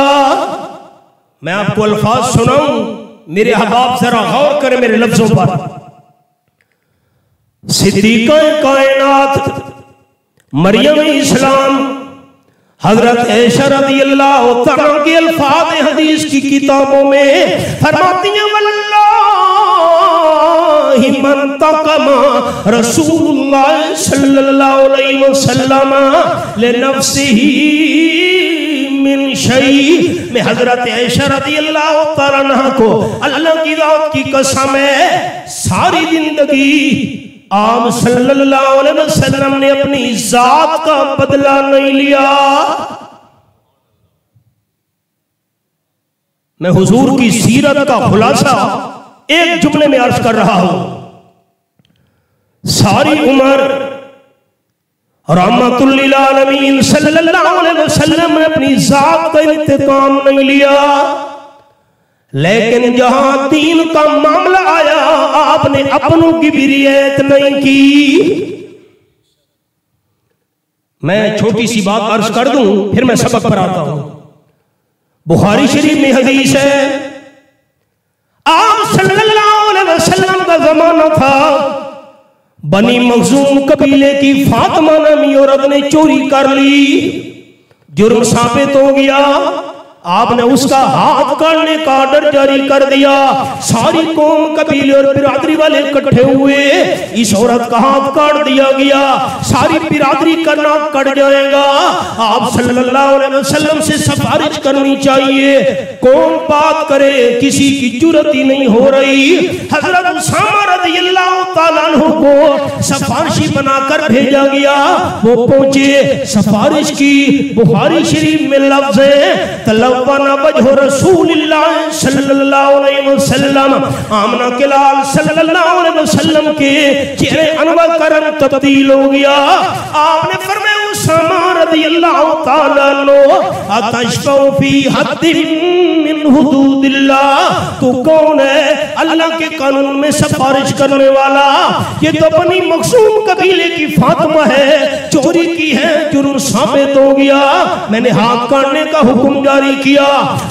मैं आपको अल्फाज सुनाऊं, मेरे अहबाब जरा गौर करें मेरे लफ्जों पर। सिद्दीक़ा कायनात मरियम इस्लाम हजरत ऐशा रज़ियल्लाहु तआला के अल्फाज हदीस की किताबों में फरमाती हैं, वल्लाहि मन तकमा रसूलुल्लाह सल्लल्लाहु अलैहि वसल्लम लिनफ्सिही मिन शै। में हजरत ऐशा रज़ियल्लाहु तआला अन्हा को अल्लाह की रात की कसम है, सारी जिंदगी आप सल्लल्लाहु अलैहि वसल्लम ने अपनी जात का बदला नहीं लिया। मैं हुजूर की सीरत का खुलासा एक जुमले में अर्ज कर रहा हूं। सारी उम्र रहमतुल लिल आलमीन सल्लल्लाहु अलैहि वसल्लम ने अपनी जात का इंतकाम नहीं लिया, लेकिन जहां दीन का मामला आया आपने अपनों की भी रियायत नहीं की। मैं छोटी सी बात अर्ज कर दूं, फिर मैं सबक पर आता हूं। बुखारी शरीफ में हदीस है, आप सल्लल्लाहु अलैहि वसल्लम का जमाना था, बनी मखजूम कबीले की फातिमा नामी औरत ने चोरी कर ली, जुर्म साबित हो गया। आपने उसका हाथ काटने का ऑर्डर जारी कर दिया। सारी कौम कबीले और बिरादरी वाले इकट्ठे हुए, इस औरत का हाथ काट दिया गया, सारी बिरादरी का नाक कट जाएगा। आप सल्लल्लाहु अलैहि वसल्लम से सिफारिश करनी चाहिए, कौन बात करे, किसी की जुर्रत ही नहीं हो रही। हजरत उसामा रज़ियल्लाहु ताला अन्हु को सिफारिशी बनाकर भेजा गया। वो पहुंचे, सिफारिश की। बुखारी शरीफ में लफ्ज़ है तलव्वना वजहु रसूलिल्लाह सल्लल्लाहु अलैहि वसल्लम, आमना के लाल सल्लल्लाहु अलैहि वसल्लम के चेहरे अनवर का रंग तब्दील हो गया। आपने फरमाया उसामा रज़ियल्लाहु ताला अन्हु अतशफ़उ फी हद्दिन मिन हुदूदिल्लाह, तू कौन है अल्लाह के कानून में सिफारिश करने वाला? ये तो बनी मखसूम कबीले की फातिमा है, चोरी की है, जुर्म साबित हो गया, मैंने हाथ काटने का हुक्म जारी किया।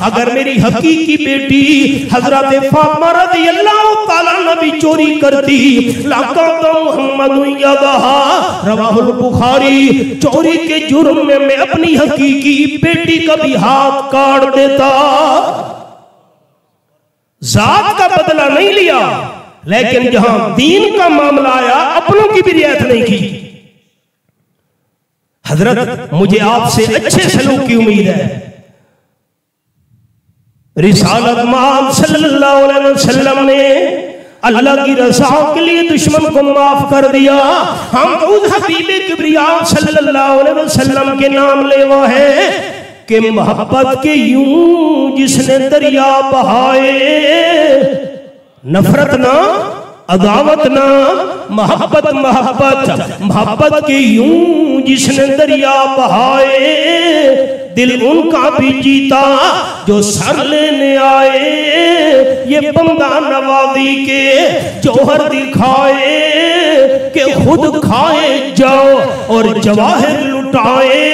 अगर मेरी हकीकी बेटी हजरत फातिमा रज़ियल्लाहु ताला अन्हा भी चोरी करती, लक़द मुहम्मदुन यदहा, रवाहुल बुखारी, चोरी के जुर्म में मैं अपनी हकीकी बेटी का भी हाथ काट देता। जात का बदला नहीं लिया, लेकिन जहां दीन का मामला आया अपनों की भी रियायत नहीं की। हजरत मुझे आपसे अच्छे सलूक की उम्मीद है। रिसालत माल सल्लल्लाहु अलैहि वसल्लम ने अल्लाह की रज़ा के लिए दुश्मन को माफ कर दिया। हम तो उस हबीबे किबरिया सल्लल्लाहु अलैहि वसल्लम के नाम लेवा है कि मोहब्बत के यूं जिसने दरिया बहाए, नफरत ना, अदावत ना, मोहब्बत मोहब्बत मोहब्बत के यूं जिसने दरिया बहाए, दिल उनका भी जीता जो सर लेने आए। ये बंदा नवाजी के जौहर दिखाए कि खुद खाए जाओ और जवाहर लुटाए।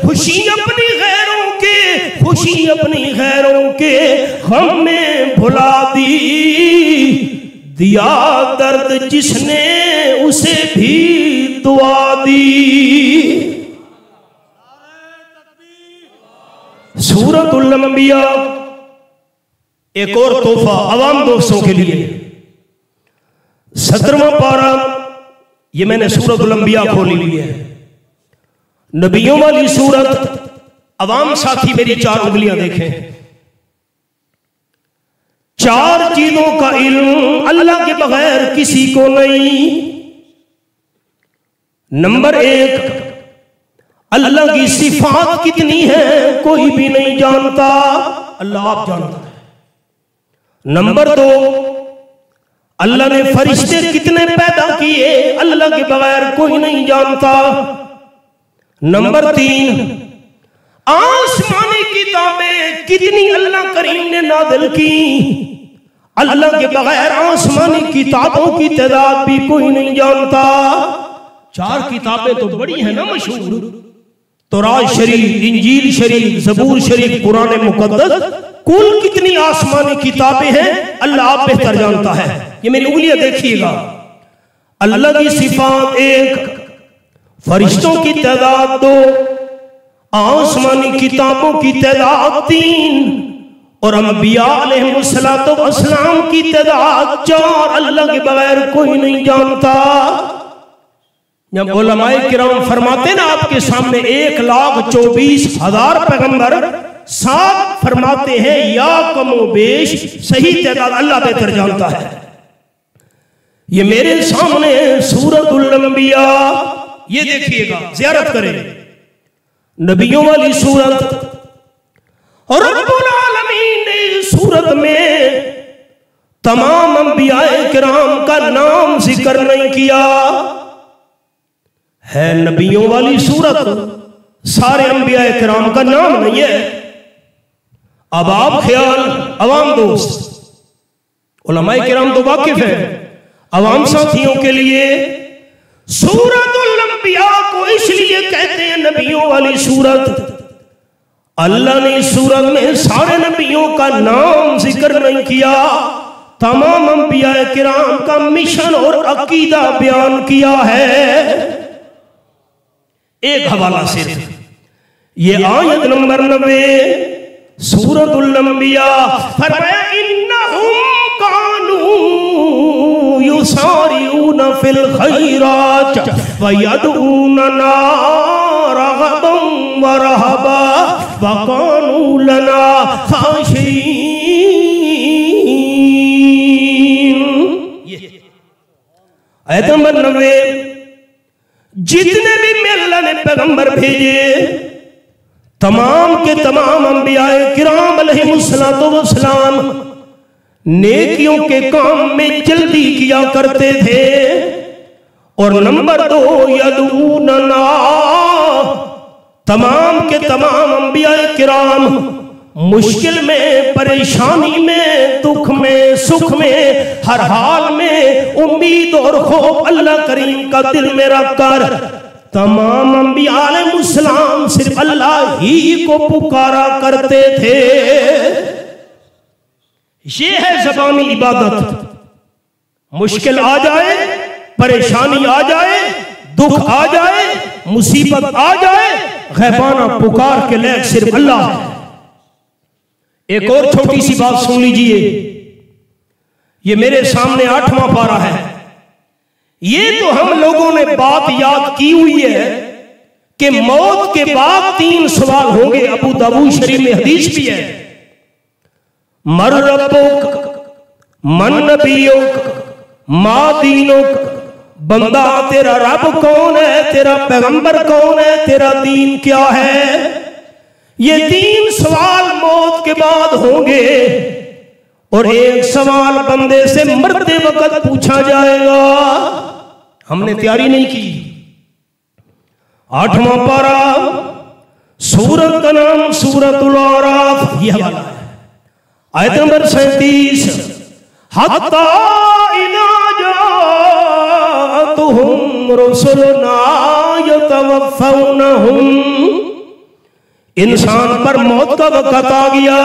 खुशी अपनी गैरों के, खुशी अपनी गैरों के गम में भुला दी, दिया दर्द जिसने उसे भी दुआ दी। सूरतुल अंबिया एक और तोहफा आवाम दोस्तों के लिए। 17वां पारा, ये मैंने सूरतुल अंबिया खोली हुई है, नबियों वाली सूरत। अवाम साथी मेरी 4 उंगलियां देखें। 4 चीजों का इल्म अल्लाह के बगैर किसी को नहीं। नंबर 1, अल्लाह की सिफात कितनी है कोई भी नहीं जानता, अल्लाह आप जानता है। नंबर 2, अल्लाह ने फरिश्ते कितने पैदा किए अल्लाह के बगैर कोई नहीं जानता। नंबर 3, आसमानी किताबें कितनी अल्लाह करीम ने नाज़िल की, अल्लाह के बगैर आसमानी किताबों की तादाद भी कोई नहीं जानता। 4 किताबें तो बड़ी है ना मशहूर, तौरात शरीफ, इंजील शरीफ, ज़बूर शरीफ, कुरान मुक़द्दस, कुल कितनी आसमानी किताबें हैं अल्लाह आप बेहतर जानता है। ये मेरी उंगलियां देखिएगा। अल्लाह की सिफात 1, फरिश्तों की तादाद 2, आसमानी किताबों की तादाद 3 और अंबिया अलैहिस्सलातु वस्सलाम की तादाद 4। अल्लाह के बगैर कोई नहीं जानता। जब उलमाए किराम फरमाते ना आपके सामने 1,24,000 पैगंबर, साथ फरमाते हैं या कमो बेश, सही तादाद अल्लाह बेहतर जानता है। ये मेरे सामने सूरतुल अंबिया, ये देखिएगा, ज़ियारत करें, नबियों वाली सूरत। और रब्बुल आलमीन ने इस सूरत में तमाम अंबियाए किराम का नाम जिक्र नहीं किया है। नबियों वाली सूरत, सारे अंबियाए किराम का नाम नहीं है। अब आप ख्याल, अवाम दोस्त, उलमाए किराम तो वाकिफ है, अवाम साथियों के लिए सूरतुल अंबिया को इसलिए कहते हैं नबियों वाली सूरत। अल्लाह ने इस सूरत में सारे नबियों का नाम जिक्र नहीं किया, तमाम अंबिया किराम का मिशन और अकीदा बयान किया है। एक हवाला सिर्फ, ये आयत नंबर 90 सूरतुल अंबिया, फरमाया इन्नहुम कानू युसारिऊना फिल खैरात व यदऊनना रगबन व रहबा व कानू लना खाशिईन। आयत नंबर 90, जितने भी अल्लाह ने पैगंबर भेजे तमाम के तमाम अंबियाए किराम अलैहिमुस्सलातु वस्सलाम नेकियों के काम में जल्दी किया करते थे। और नंबर 2, यदूनना, तमाम के तमाम अंबियाए किराम मुश्किल में, परेशानी में, दुख में, सुख में, हर हाल में उम्मीद और खौफ अल्लाह करीम का दिल में रखकर तमाम अंबिया अलैहिस्सलाम सिर्फ अल्लाह ही को पुकारा करते थे। ये है ज़बानी इबादत। मुश्किल आ जाए, परेशानी आ जाए, दुख आ जाए, मुसीबत आ जाए, गैबाना पुकार के लायक सिर्फ अल्लाह है। एक और छोटी सी बात सुन लीजिए, ये मेरे सामने 8वां पारा है। ये तो हम लोगों ने बात याद की हुई है कि मौत के बाद 3 सवाल होंगे। अबू दाऊद शरीफ में हदीस भी है, मर रब्बुक, मन नबियुक, मा दीनुक, बंदा तेरा रब कौन है, तेरा पैगंबर कौन है, तेरा दीन क्या है। ये 3 सवाल मौत के बाद होंगे और एक सवाल बंदे से मरते वक्त पूछा जाएगा। हमने तैयारी नहीं की। 8वां पारा, सूरत का नाम सूरतुल आराफ, यह वाला है। आयत नंबर 37, हत्ता इज़ा जाअतहुम रुसुलुना यतवफ़ौनहुम, इंसान पर मौत का वक्त आ गया,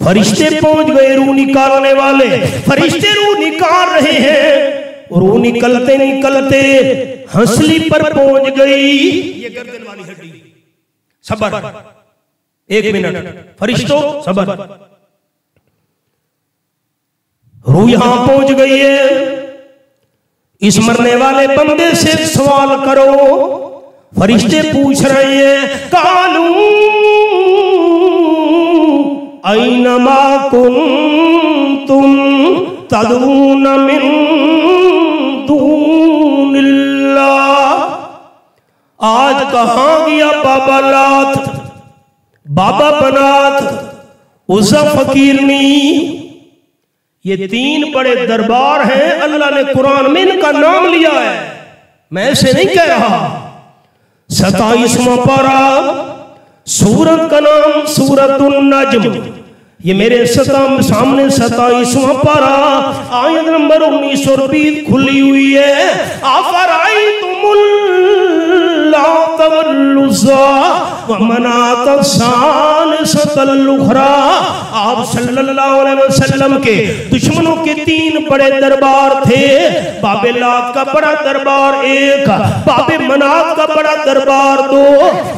फरिश्ते पहुंच गए, रूह निकालने वाले फरिश्ते रूह निकाल रहे हैं। रूह निकलते निकलते हंसली पर पहुंच गई, ये गर्दन वाली हड्डी। सबर, 1 मिनट, फरिश्तों सबर। रूह यहां पहुंच गई है। इस मरने वाले बंदे से सवाल करो। फरिश्ते पूछ रहे हैं, कालू ऐनमा कुंतुम तदऊन मिन दूनिल्लाह, आज कहां गया बाबा लात, बाबा बनात, उज़्ज़ा फकीरनी। ये 3 बड़े दरबार हैं। अल्लाह ने कुरान में इनका नाम लिया है, मैं ऐसे नहीं कह रहा। 27वां पारा, सूरत का नाम सूरतुन नज्म, ये मेरे सामने 27वां पारा, आयत नंबर 19 और 20 खुली हुई है। अफ़राअय्तुमुल लात वल उज़्ज़ा व मनात सालिसतल उख़रा। आप सल्लल्लाहु अलैहि वसल्लम के दुश्मनों के 3 बड़े दरबार थे। बाबे लात का बड़ा दरबार 1, बाबे मनात का बड़ा दरबार 2,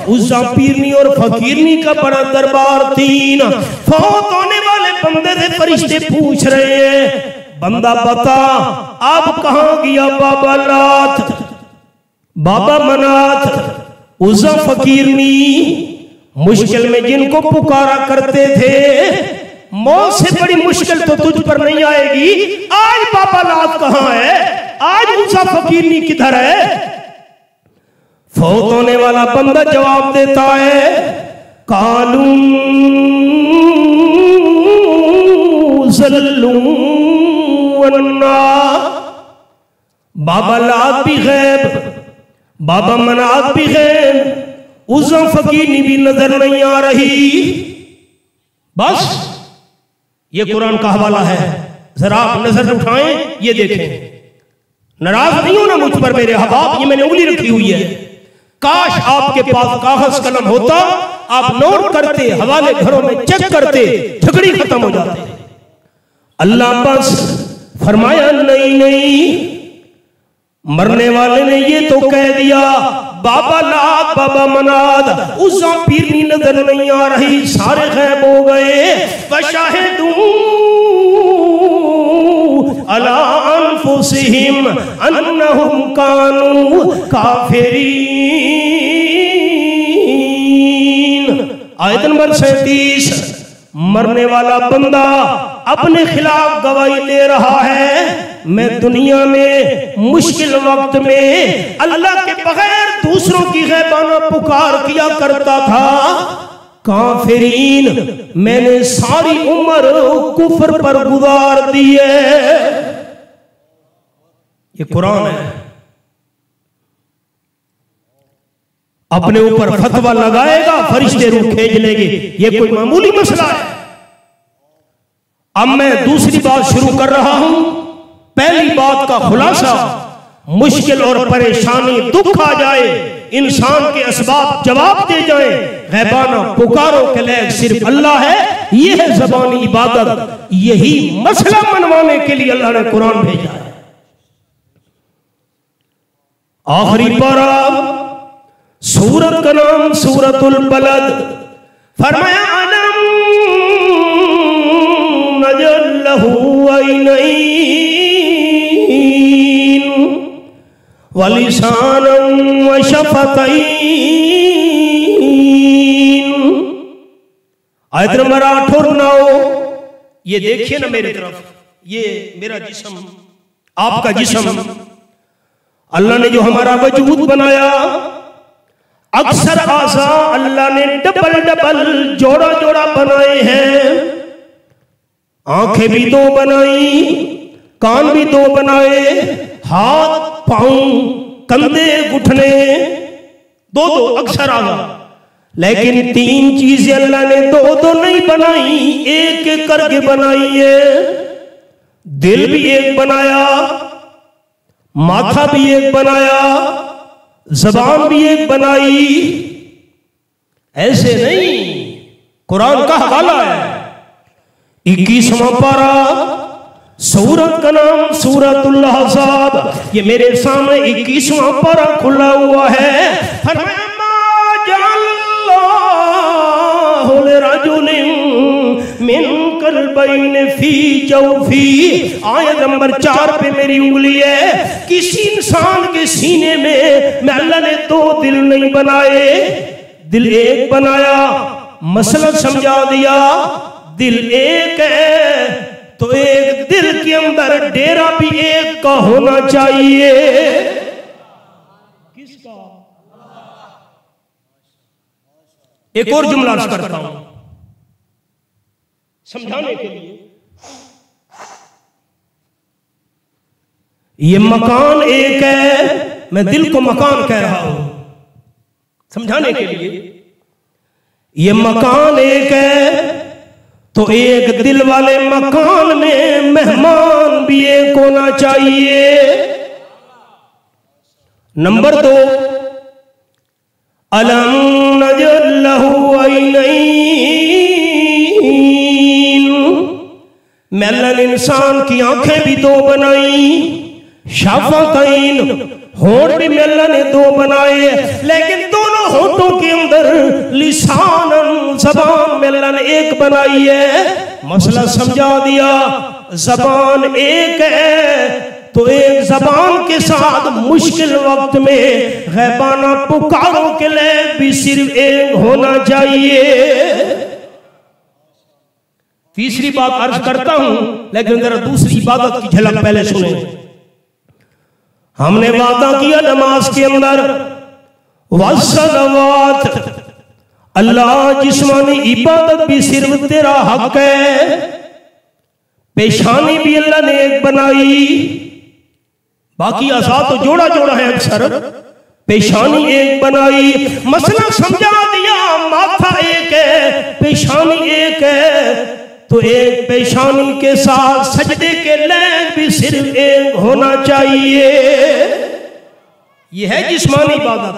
उज़्ज़ा पीरनी और फकीरनी का बड़ा दरबार 3। फौत होने वाले बंदे से फरिश्ते पूछ रहे हैं, बंदा बता अब कहां गया बाबा लात, बाबा मनात, उज़्ज़ा फकीरनी। मुश्किल में जिनको पुकारा करते थे, मौत से बड़ी मुश्किल तो तुझ पर नहीं आएगी। आज बाबा लात कहां है, आज उज़्ज़ा फकीरनी किधर है। फौत होने वाला बंदा जवाब देता है, कालू ज़ल्लून्ना, बाबा लात भी गैब, बाबा मनात भी गैब, उज़्ज़ा फकीरनी भी नजर नहीं आ रही। बस ये कुरान का हवाला है, जरा आप नजर उठाएं, ये देखें। नाराज नहीं होना मुझ पर मेरे हबाब, ये मैंने उंगली रखी हुई है। काश आपके पास कागज कलम होता, आप नोट करते, हवाले घरों में चेक करते, झगड़ी खत्म हो जाते। अल्लाह बस फरमाया नहीं नहीं, मरने वाले ने ये तो कह दिया बाबा लात, बाबा मनात, उज़्ज़ा पीरनी नजर नहीं आ रही, सारे गैब हो गए। फशाहिदू अला अनफुसिहिम अन्नहुम कानू काफिरीन। आयत नंबर 37, मरने वाला बंदा अपने खिलाफ गवाही दे रहा है। मैं दुनिया में मुश्किल वक्त में अल्लाह के बगैर दूसरों की गैबाना पुकार किया करता था। काफिरीन, मैंने सारी उम्र कुफ्र पर गुजार दी है। ये कुरान है। अपने ऊपर फतवा लगाएगा, फरिश्ते रूह खींच लेंगे। ये कोई मामूली मसला है। अब मैं दूसरी बात शुरू कर रहा हूं। पहली बात का खुलासा, मुश्किल और परेशानी दुख आ जाए, इंसान के असबाब जवाब दे जाए, गैबाना पुकारों के लायक सिर्फ अल्लाह है। यह है ज़बानी इबादत। यही मसला मनवाने के लिए अल्लाह ने कुरान भेजा है। आखिरी पारा, सूरत का नाम सूरतुल बलद। फरमाया अलम नजअल लहू ऐनैन व लिसानन व शफतैन। आयत नंबर 8 और 9। ये देखिए ना मेरी तरफ, ये मेरा जिस्म, आपका जिस्म, अल्लाह ने जो हमारा वजूद बनाया, अक्सर आज़ा अल्लाह ने डबल डबल जोड़ा जोड़ा बनाए हैं। आंखें भी 2 बनाई, कान भी 2 बनाए, हाथ पांव कंधे घुटने 2-2 अक्सर आज़ा। लेकिन 3 चीजें अल्लाह ने 2-2 नहीं बनाई, एक एक करके बनाई है। दिल भी एक बनाया, माथा भी एक बनाया, ज़बान भी एक बनाई। ऐसे नहीं, कुरान का हवाला है। 21वां पारा, सूरत का नाम सूरतुल अहज़ाब। ये मेरे सामने 21वां पारा खुला हुआ है। फरमाया मा जअल्लाहु लिरजुलिन मिन कल्बैन फी जौफी। आयत नंबर 4 पे मेरी उंगली है। किसी इंसान के सीने में मैं अल्लाह ने 2 दिल नहीं बनाए, दिल एक बनाया। मसला समझा दिया। दिल एक है तो एक दिल के अंदर डेरा भी एक का होना चाहिए। किसका? एक और जुमला अर्ज करता हूं समझाने के लिए। ये मकान एक है, मैं दिल को मकान कह रहा हूं समझाने के लिए। ये मकान एक है तो एक दिल वाले मकान में मेहमान भी एक होना चाहिए। नंबर 2, अलम नजअल लहू ऐनैन। मैं अल्लाह ने इंसान की आंखें भी 2 बनाई, शाफतैन, होंठ भी मैं अल्लाह ने 2 बनाए। लेकिन दोनों होंठों के अंदर लिसानन, ज़बान में अल्लाह ने 1 बनाई है। मसला समझा दिया। ज़बान एक है तो एक ज़बान के साथ मुश्किल वक्त में गैबाना पुकारों के लिए भी सिर्फ एक होना चाहिए। तीसरी बात अर्ज करता हूं, लेकिन जरा दूसरी इबादत की झलक पहले सुने। हमने वादा किया नमाज के अंदर वस्सलवात, अल्लाह जिस्मानी इबादत भी सिर्फ तेरा हक है। पेशानी भी अल्लाह ने एक बनाई, बाकी आज़ा तो जोड़ा जोड़ा है अक्सर। पेशानी एक बनाई, मसला समझा दिया। माथा एक है, पेशानी एक है तो एक पेशानी के साथ सजदे के लैग भी सिर्फ एक होना चाहिए। यह है जिस्मानी इबादत।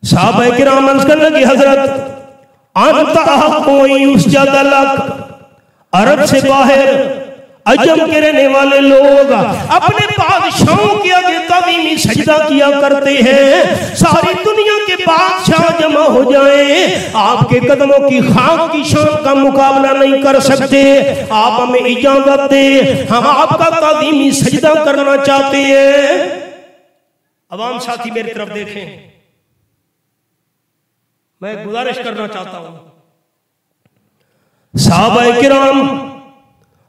साहबा किराम अर्ज़ करने की हजरत अंता कोई उस जदलक, अरब से बाहर अजम के रहने वाले लोग अपने बादशाहों के आगे ताज़ीमी सजदा किया करते हैं। सारी दुनिया के बादशाह जमा हो जाएं, आपके कदमों की खाक की शान का मुकाबला नहीं कर सकते। आप हमें इजाजत दे, हम आपका ताज़ीमी सजदा करना चाहते हैं। अवाम साथी मेरी तरफ देखें, मैं गुजारिश करना चाहता हूं। सहाबा किराम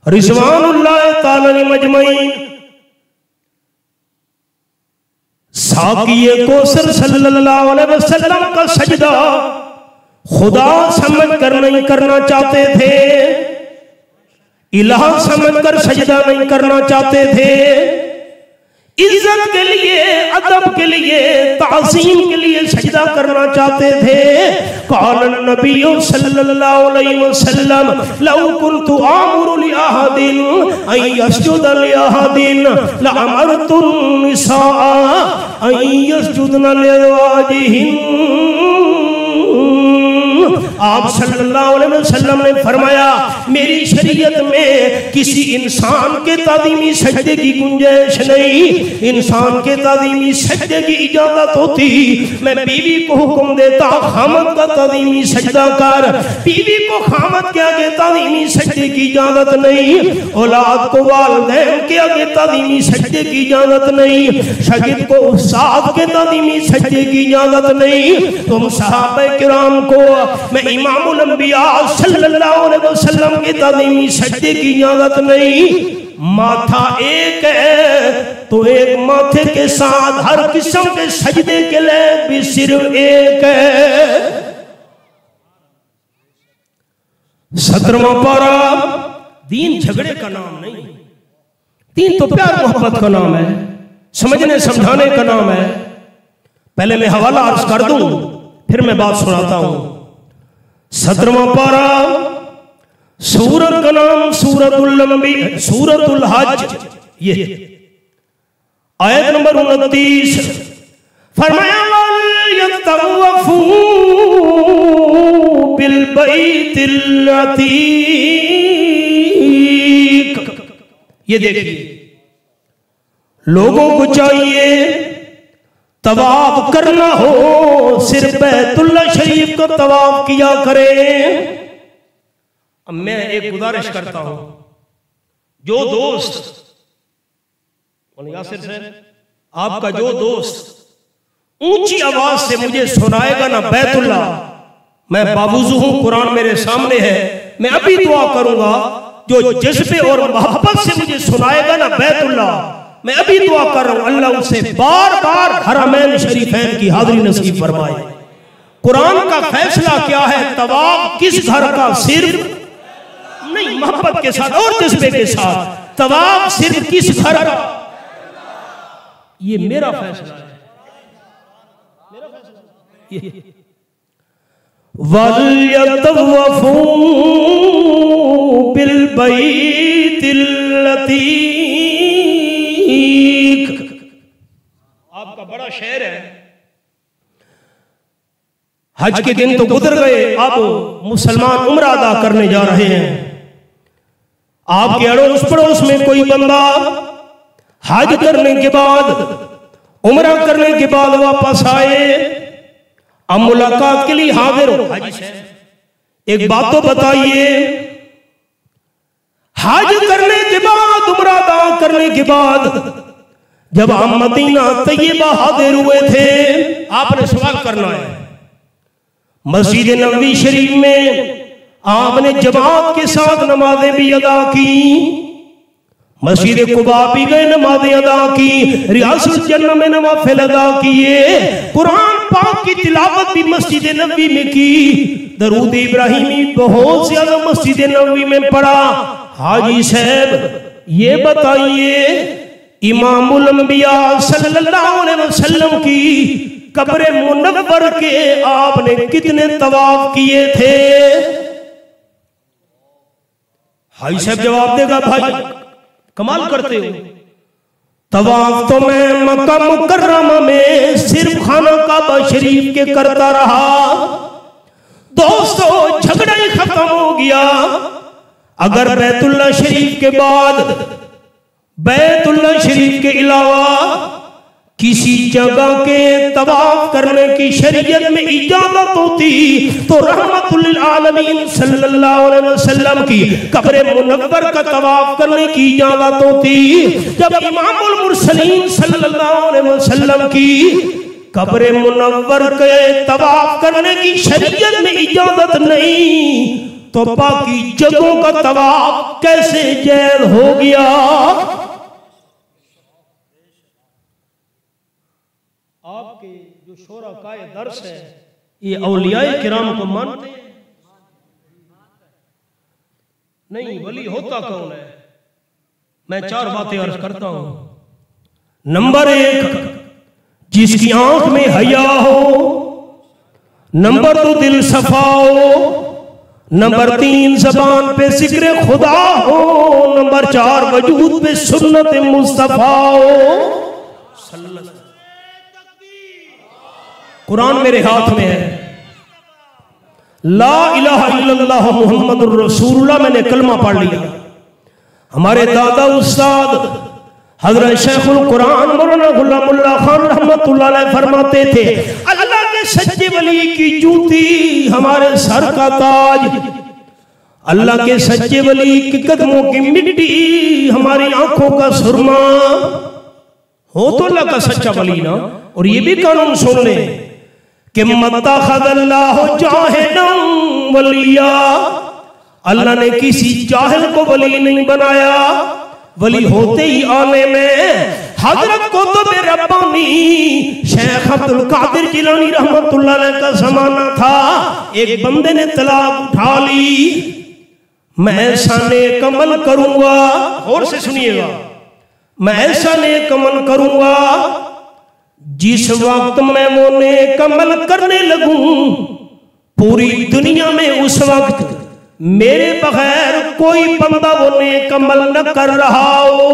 रिज़वानुल्लाह ताला अलैहिम अजमईन साकिए कौसर सल्लल्लाहु अलैहि वसल्लम का सजदा खुदा समझ कर नहीं करना चाहते थे, इलाह समझकर सजदा नहीं करना चाहते थे, इज्जत के लिए, अदब के लिए, ताज़ीम के लिए सजदा करना चाहते थे। क़ाल नबी सल्लल्लाहु अलैहि वसल्लम लौ कुन्तु आमुरु लि अहदिन अन यस्जुदा लि अहदिन लअमरतु निसाअ अन यस्जुदना लिअज़वाजिहिन। आप सल्लल्लाहु अलैहि वसल्लम ने फरमाया, मेरी शरीयत में किसी इंसान के ताज़ीमी सजदे की गुंजाइश नहीं। इंसान के ताज़ीमी सजदे की इजाजत होती, मैं बीवी को हुक्म देता खामद का ताज़ीमी सजदा कर, बीवी को खामद के आगे ताज़ीमी सजदे की इजाजत नहीं, औलाद को वालिदैन के आगे ताज़ीमी सजदे की इजाजत नहीं, शागिर्द को उस्ताद के ताज़ीमी सजदे की इजाजत नहीं। तुम सहाबा किराम को मैं इमामुल अंबिया सल्लल्लाहु अलैहि वसल्लम के ताज़ीमी सजदे की इजाजत नहीं। माथा एक है तो एक माथे के साथ हर किस्म के सजदे के लिए भी सिर्फ एक है। 17वां पारा, दीन झगड़े का नाम नहीं, दीन तो प्यार मोहब्बत का नाम है, समझने समझाने का नाम है। पहले मैं हवाला अर्ज कर दूं फिर मैं बात सुनाता हूं। 17वां पारा, सूरत का नाम सूरतुल अंबिया, सूरतुल हज, ये आयत नंबर 29। फरमाया वल यतवफू बिल बैतिल अतीक। ये देखिए, लोगों को चाहिए तवाफ करना हो सिर्फ बैतुल्लाह शरीफ को तवाफ किया करें। अब मैं एक गुजारिश करता हूं, जो दोस्त यासिर से आपका जो दोस्त ऊंची आवाज से मुझे सुनाएगा ना बैतुल्लाह, मैं बावजू हूं, कुरान मेरे सामने है, मैं अभी दुआ करूंगा। जो जज्बे और मोहब्बत से मुझे सुनाएगा ना बैतुल्लाह, मैं अभी दुआ कर रहा हूं, अल्लाह उसे बार बार हरमैन शरीफैन की हाजिरी नसीब फरमाए। कुरान का फैसला क्या है? तवाफ किस घर का? सिर्फ नहीं, मोहब्बत के साथ और जज्बे के साथ तवाफ सिर्फ किस घर का? ये मेरा फैसला है, मेरा फैसला। वल यतवफू बिल बैतिल अतीक। आपका बड़ा शहर है, हज के दिन तो गुजर गए, अब मुसलमान उम्रा अदा करने जा रहे हैं। आपके अड़ोस पड़ोस में कोई बंदा हज करने के बाद, उम्रा करने के बाद वापस आए, अब मुलाकात के लिए हाजिर हो। हाजी साहब एक बात तो बताइए, हज करने के बाद, उम्रा अदा करने के बाद जब हम मदीना तैयबा हाजिर हुए थे, आपने सवाल करना है, मस्जिद नबवी शरीफ में आपने जमात के साथ नमाजें भी अदा की, मस्जिद कुबा भी गए, नमाजें अदा की, रियासुल जन्नत में नवाफिल अदा किए, कुरान पाक की तिलावत भी मस्जिद नबवी में की, दरूद इब्राहिमी बहुत ज्यादा मस्जिद नबवी में पढ़ा। हाजी साहब ये बताइए, इमामुल अंबिया सल्लल्लाहु अलैहि वसल्लम की कब्र मुनव्वर के आपने कितने तवाफ किए थे? हाजी साहब जवाब देगा, भाई कमाल करते हो, तवाफ तो मैं मक्का मुकर्रमा में सिर्फ खाना काबा शरीफ के करता रहा। दोस्तों झगड़ा ही खत्म हो गया। अगर बैतुल्लाह शरीफ के बाद, बैतुल्लाह शरीफ के अलावा किसी जगह के तवाफ करने की शरीयत में इजाजत होती तो रहमतुल लिल आलमीन सल्लल्लाहु अलैहि वसल्लम की कब्र मुनव्वर का तवाफ करने की इजाजत होती। जब इमामुल मुरसलीन सल्लल्लाहु अलैहि वसल्लम की कब्र मुनव्वर के तवाफ करने की शरीयत में इजाजत नहीं तो बाकी जगहों का तवाफ कैसे जायज हो गया? छोरा का ये दर्स है, ये औलियाए किराम को मानते हैं नहीं। वली होता कौन है? मैं 4 बातें अर्ज करता हूं। नंबर 1, जिसकी आंख में हया हो। नंबर 2, दिल सफा हो। नंबर 3, ज़बान पे जिक्र खुदा हो। नंबर 4, वजूद पे सुन्नत मुस्तफा हो। कुरान मेरे हाथ में है, ला इलाहा इल्लल्लाह मुहम्मदुर रसूलुल्लाह, मैंने कलमा पढ़ लिया। हमारे दादा उस्ताद हजरत शेखुल कुरान मौलाना गुलामुल्लाह खान रहमतुल्लाह अलैह फरमाते थे, अल्लाह के सच्चे वली की जूती हमारे सर का ताज, अल्लाह के सच्चे वली के कदमों की मिट्टी हमारी आंखों का सुरमा हो तो अल्लाह का सच्चा वली ना। और ये भी कानून सुन ले कि मत्तखज़ल्लाहु जाहिलन वलिया, अल्लाह ने किसी जाहिल को वली नहीं बनाया। वली होते ही आने में हजरत कुतुब रब्बानी शेख अब्दुल कादिर जिलानी रहमतुल्लाह अलैह का जमाना था। एक बंदे ने तलाक उठा ली, मैं ऐसा नेक अमल करूंगा, और से सुनिएगा, मैं ऐसा नेक अमल करूंगा जिस वक्त मैं वो नेक अमल करने लगूं पूरी दुनिया में उस वक्त मेरे बगैर कोई बंदा वो नेक अमल न कर रहा हो।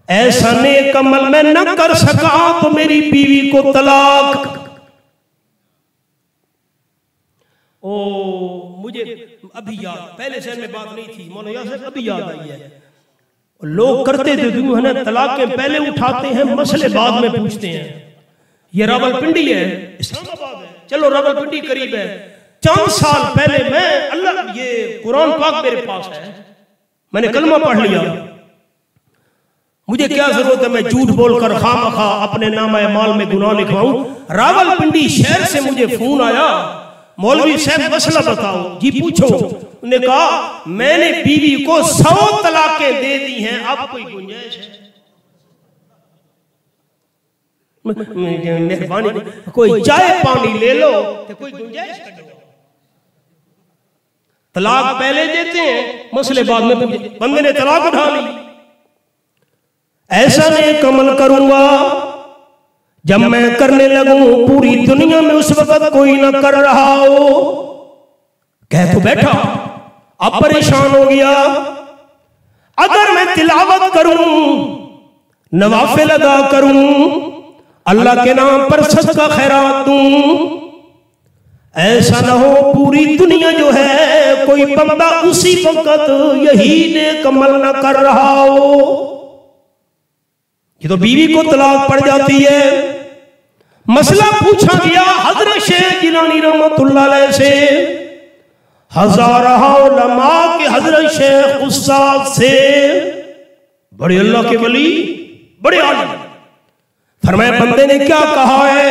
ऐसा नेक अमल मैं न कर सका तो मेरी बीवी को तलाक। ओ मुझे अभी याद, पहले शहर में बात नहीं थी मौलाना से, अभी याद आई है। लोग करते थे है तलाक के पहले उठाते हैं, मसले बाद में पूछते हैं। ये रावलपिंडी है, इस्लामाबाद है, चलो रावलपिंडी करीब है। 4 साल पहले मैं अल्लाह, ये कुरान पाक मेरे पास है, मैंने कलमा पढ़ लिया। मुझे क्या जरूरत है मैं झूठ बोलकर खामखा अपने नामा माल में गुनाह लिखवाऊं। रावलपिंडी शहर से मुझे फोन आया, मौलवी साहब मसला बताओ। जी पूछो। उन्होंने कहा मैंने बीवी को 100 तलाकें दे दी हैं, अब कोई गुंजाइश है? मेहरबानी कोई चाय पानी ले लो तो कोई गुंजाइश कर दो। तलाक पहले देते हैं, मसले बाद में। बंदे ने तलाक उठा ली, ऐसा नेक अमल करूंगा जब मैं करने लगूं पूरी दुनिया में उस वक्त कोई ना कर रहा हो। कह तो बैठा, अब परेशान हो गया। अगर मैं तिलावत करूं, नवाफिल अदा करूं, अल्लाह के नाम पर सदका खैरात दूं, ऐसा ना हो पूरी दुनिया जो है कोई बंदा उसी वक्त यही नेक अमल ना कर रहा हो। ये तो बीवी को तलाक पड़ जाती है। मसला पूछा गया हजरत शेख जिलानी रहमतुल्लाह अलैह से, हजारा उलमा के हजरत शेख उस्ताद से, बड़े अल्लाह के वली, बड़े आलिम। फरमाया बंदे ने क्या कहा है?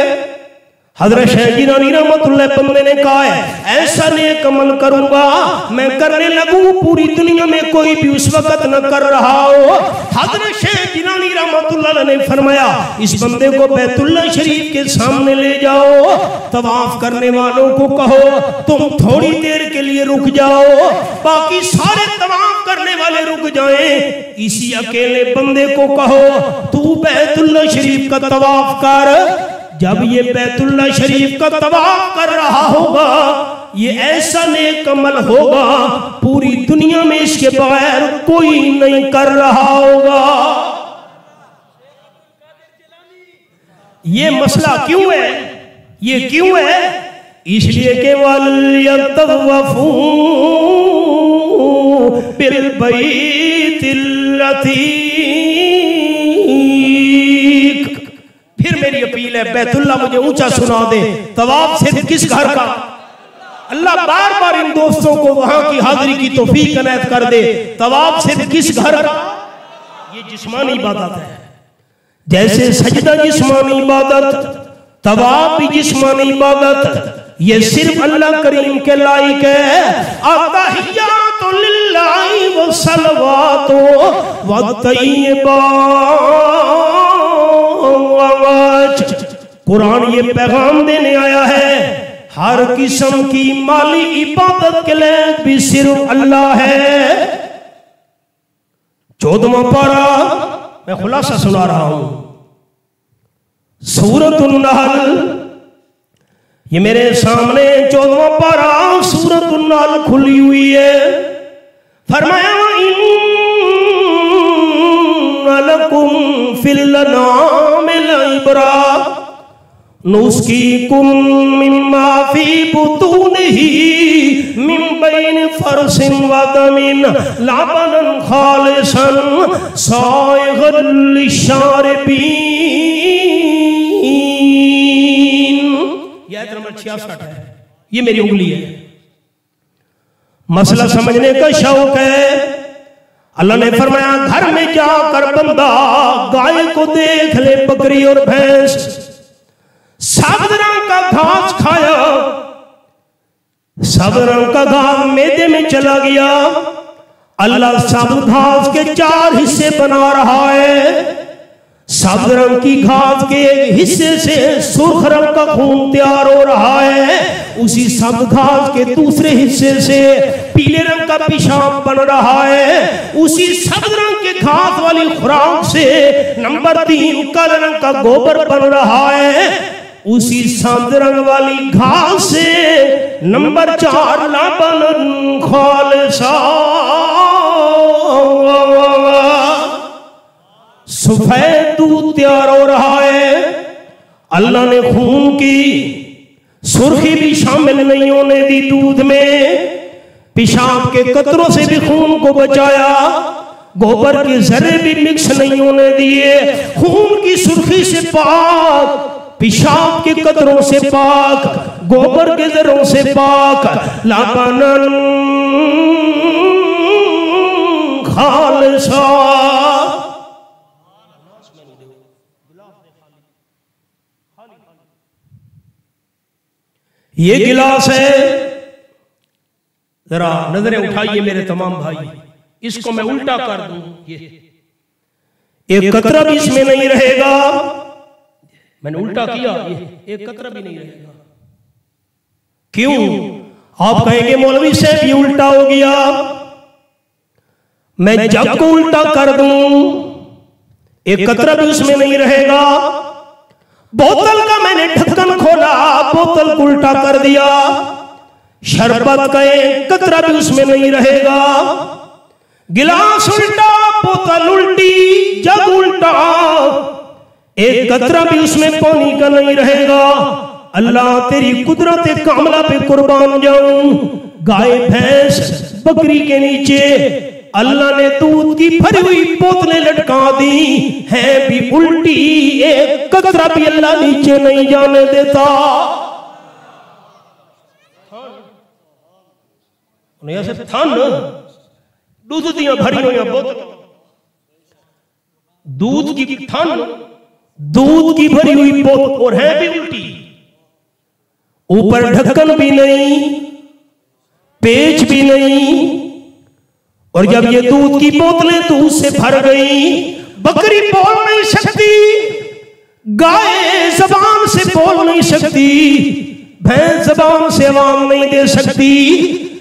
हजरत शेख जिलानी रहमतुल्लाह बंदे ने कहा है ऐसा नेक अमल करूंगा मैं करने लगूं पूरी दुनिया में कोई भी उस वक्त न कर रहा हो। हजरत शेख जिलानी रहमतुल्लाह ने फरमाया इस बंदे को बैतुल्लाह शरीफ के सामने ले जाओ, तवाफ करने वालों को कहो तुम थोड़ी देर के लिए रुक जाओ, बाकी सारे तवाफ करने वाले रुक जाएं, इसी अकेले बंदे को कहो तू बैतुल्लाह शरीफ का तवाफ कर। जब ये बैतुल्लाह शरीफ का तवाफ कर रहा होगा ये ऐसा नेक अमल होगा पूरी दुनिया में इसके बगैर कोई नहीं कर रहा होगा। ये मसला क्यों है? ये क्यों है? इसलिए कि वल्यतवफू बिल बैतिल अतीक। फिर मेरी अपील है बैतुल्लाह मुझे ऊंचा सुना दे। तवाफ सिर्फ किस घर का? अल्लाह बार बार इन दोस्तों को वहां की हाजिरी की तौफीक इनायत कर दे। तवाफ सिर्फ किस घर का? ये जिस्मानी इबादत है। जैसे सजदा जिस्मानी इबादत, तवाफ भी जिस्मानी इबादत। ये सिर्फ अल्लाह करीम के लायक है। अत्तहियातु लिल्लाहि व सलवातु व तय्यिबात। कुरान ये पैगाम देने आया है, हर किस्म की माली इबादत के लिए भी सिर्फ अल्लाह है। 14वां पारा मैं खुलासा सुना रहा हूं, सूरतुन नहल, ये मेरे सामने 14वां पारा सूरतुन नहल खुली हुई है। फरमाया लकुम फिल अनामिल इब्रा नुस्कीकुम मिम्मा फी बुतूनिही मिन बैन फरसिन व दमिन लबनन खालिसन साइगन लिशारिबीन। ये आयत नंबर 66 है, ये मेरी उंगली है। मसला समझने का शौक है। अल्लाह ने फरमाया घर में जाकर बंदा गाय को देख ले, बकरी और भैंस, सब रंग का घास खाया, सब रंग का घास मैदे में चला गया। अल्लाह सब घास के 4 हिस्से बना रहा है। सब रंग की घास के एक हिस्से से सुर्ख रंग का खून तैयार हो रहा है, उसी सब घास के दूसरे हिस्से से पीले रंग का पेशाब बन रहा है, उसी सब रंग के घास वाली खुराक से नंबर 3 काले रंग का गोबर बन रहा है, उसी सब्ज रंग वाली घास से नंबर 4 लबन खालिसा सफेद दूध तैयार हो रहा है। अल्लाह ने खून की सुर्खी भी शामिल नहीं होने दी दूध में, पेशाब के कतरों से भी खून को बचाया, गोबर के जर्रे भी मिक्स नहीं होने दिए। खून की सुर्खी से पाक, पेशाब के कतरों से पाक, गोबर के जर्रों से पाक, लबनन खालिसा। ये गिलास है, जरा नजरें उठाइए मेरे तमाम भाई, इसको मैं उल्टा कर दूं, ये एक कतरा भी इसमें नहीं रहेगा। मैंने उल्टा किया, ये एक कतरा भी नहीं रहेगा। क्यों? आप कहेंगे मौलवी साहब ये उल्टा हो गया। मैं जग को उल्टा कर दूं, एक कतरा भी उसमें नहीं रहेगा। बोतल का मैंने ढक्कन खोला, बोतल को उल्टा कर दिया, शरबत का एक कतरा भी उसमें नहीं रहेगा। गिलास उल्टा, बोतल उल्टी, जग उल्टा, एक कतरा भी उसमें पानी का नहीं रहेगा। अल्लाह तेरी कुदरत कामला पे कुर्बान जाऊं। गाय भैंस बकरी के नीचे अल्लाह ने दूध की भरी हुई बोतलें लटका दी है भी उल्टी, एक कतरा भी अल्लाह नीचे नहीं जाने देता। थान दूध दिया भरी हुई बोतल, दूध की थान, दूध की भरी हुई बोतल और है भी उल्टी, ऊपर ढक्कन भी नहीं, पेच भी नहीं। और जब ये दूध की बोतलें दूध से भर गई, बकरी बोल नहीं सकती, गाय जबान से बोल नहीं सकती, भैंस जबान से आवाज नहीं दे सकती,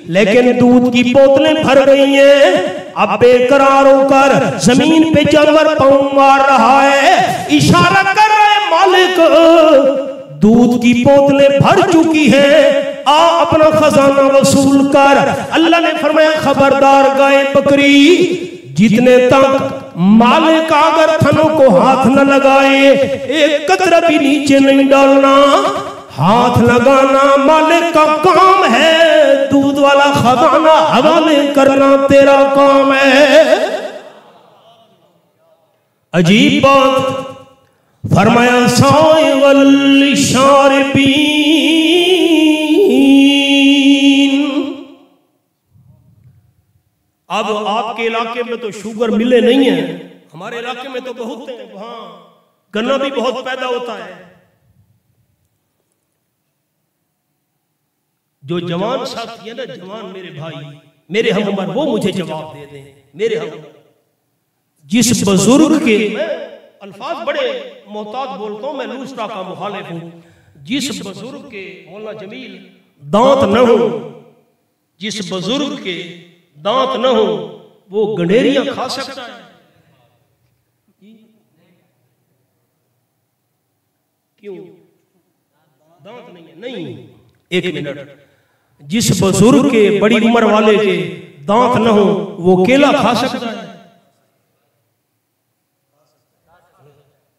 लेकिन दूध की बोतलें भर गई हैं। अब बेकरार होकर जमीन पे जानवर पांव मार रहा है, इशारा कर रहे मालिक दूध की बोतलें भर चुकी हैं, आ अपना खजाना वसूल कर। अल्लाह ने फरमाया खबरदार गाय बकरी, जितने तक मालिक अगर थनों को हाथ न लगाए, एक कतरा भी नीचे नहीं डालना। हाथ लगाना मालिक का काम है, दूध वाला खजाना हवाले करना तेरा काम है। अजीब बात फरमाया साइगल शारिबीन। अब आपके इलाके में तो शुगर मिले नहीं है, हमारे इलाके में तो बहुत है, वहां गन्ना भी बहुत पैदा होता है। जो जवान साथी है ना, जवान मेरे भाई, मेरे हम उम्र, वो मुझे जवाब दे दें। मेरे हम जिस बुजुर्ग के अल्फाज बड़े मोहताज बोलता हूं, मैं लूसरा का मुखालिफ हूं। जिस बुजुर्ग के मौला जमील दांत न हो, जिस बुजुर्ग के दांत न हो वो गंडेरियां खा सकता है? क्यों? दांत नहीं है? नहीं, एक मिनट। जिस बुजुर्ग के, बड़ी उम्र वाले के दांत न हो वो केला खा सकता है?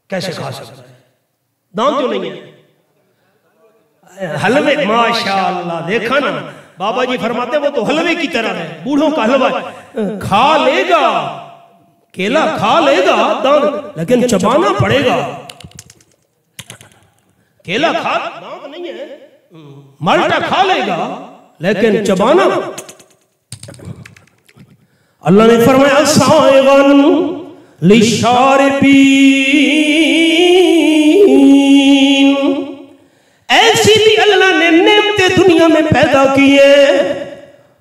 कैसे खा सकता है? दांत जो नहीं है। हलवे, माशाअल्लाह, देखा ना बाबा जी फरमाते वो तो हलवे की तरह है, बूढ़ों का हलवा। खा लेगा केला, खा लेगा दांत, लेकिन चबाना पड़ेगा। केला खा, दांत नहीं है, माल्टा खा लेगा लेकिन चबाना। अल्लाह ने फरमाया साइगन लिशारिबीन, ऐसी भी अल्लाह ने नेमतें दुनिया में पैदा की है,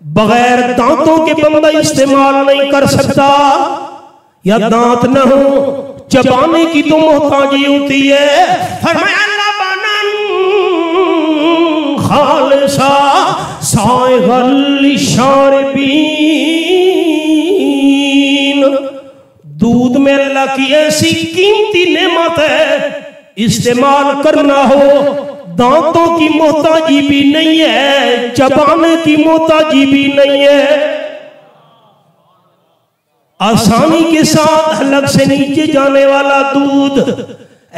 बगैर दांतों के बंदा इस्तेमाल नहीं कर सकता। या दांत न हो, चबाने की तो मोहताजी होती है। फरमाया लबनन खालिसा साइगल लिशारिबीन, दूध में अल्लाह की ऐसी कीमती नेमत है, इस्तेमाल करना हो, दांतों की मोहताजी भी नहीं है, चबाने की मोहताजी भी नहीं है। आसानी के साथ हलक से नीचे जाने वाला दूध,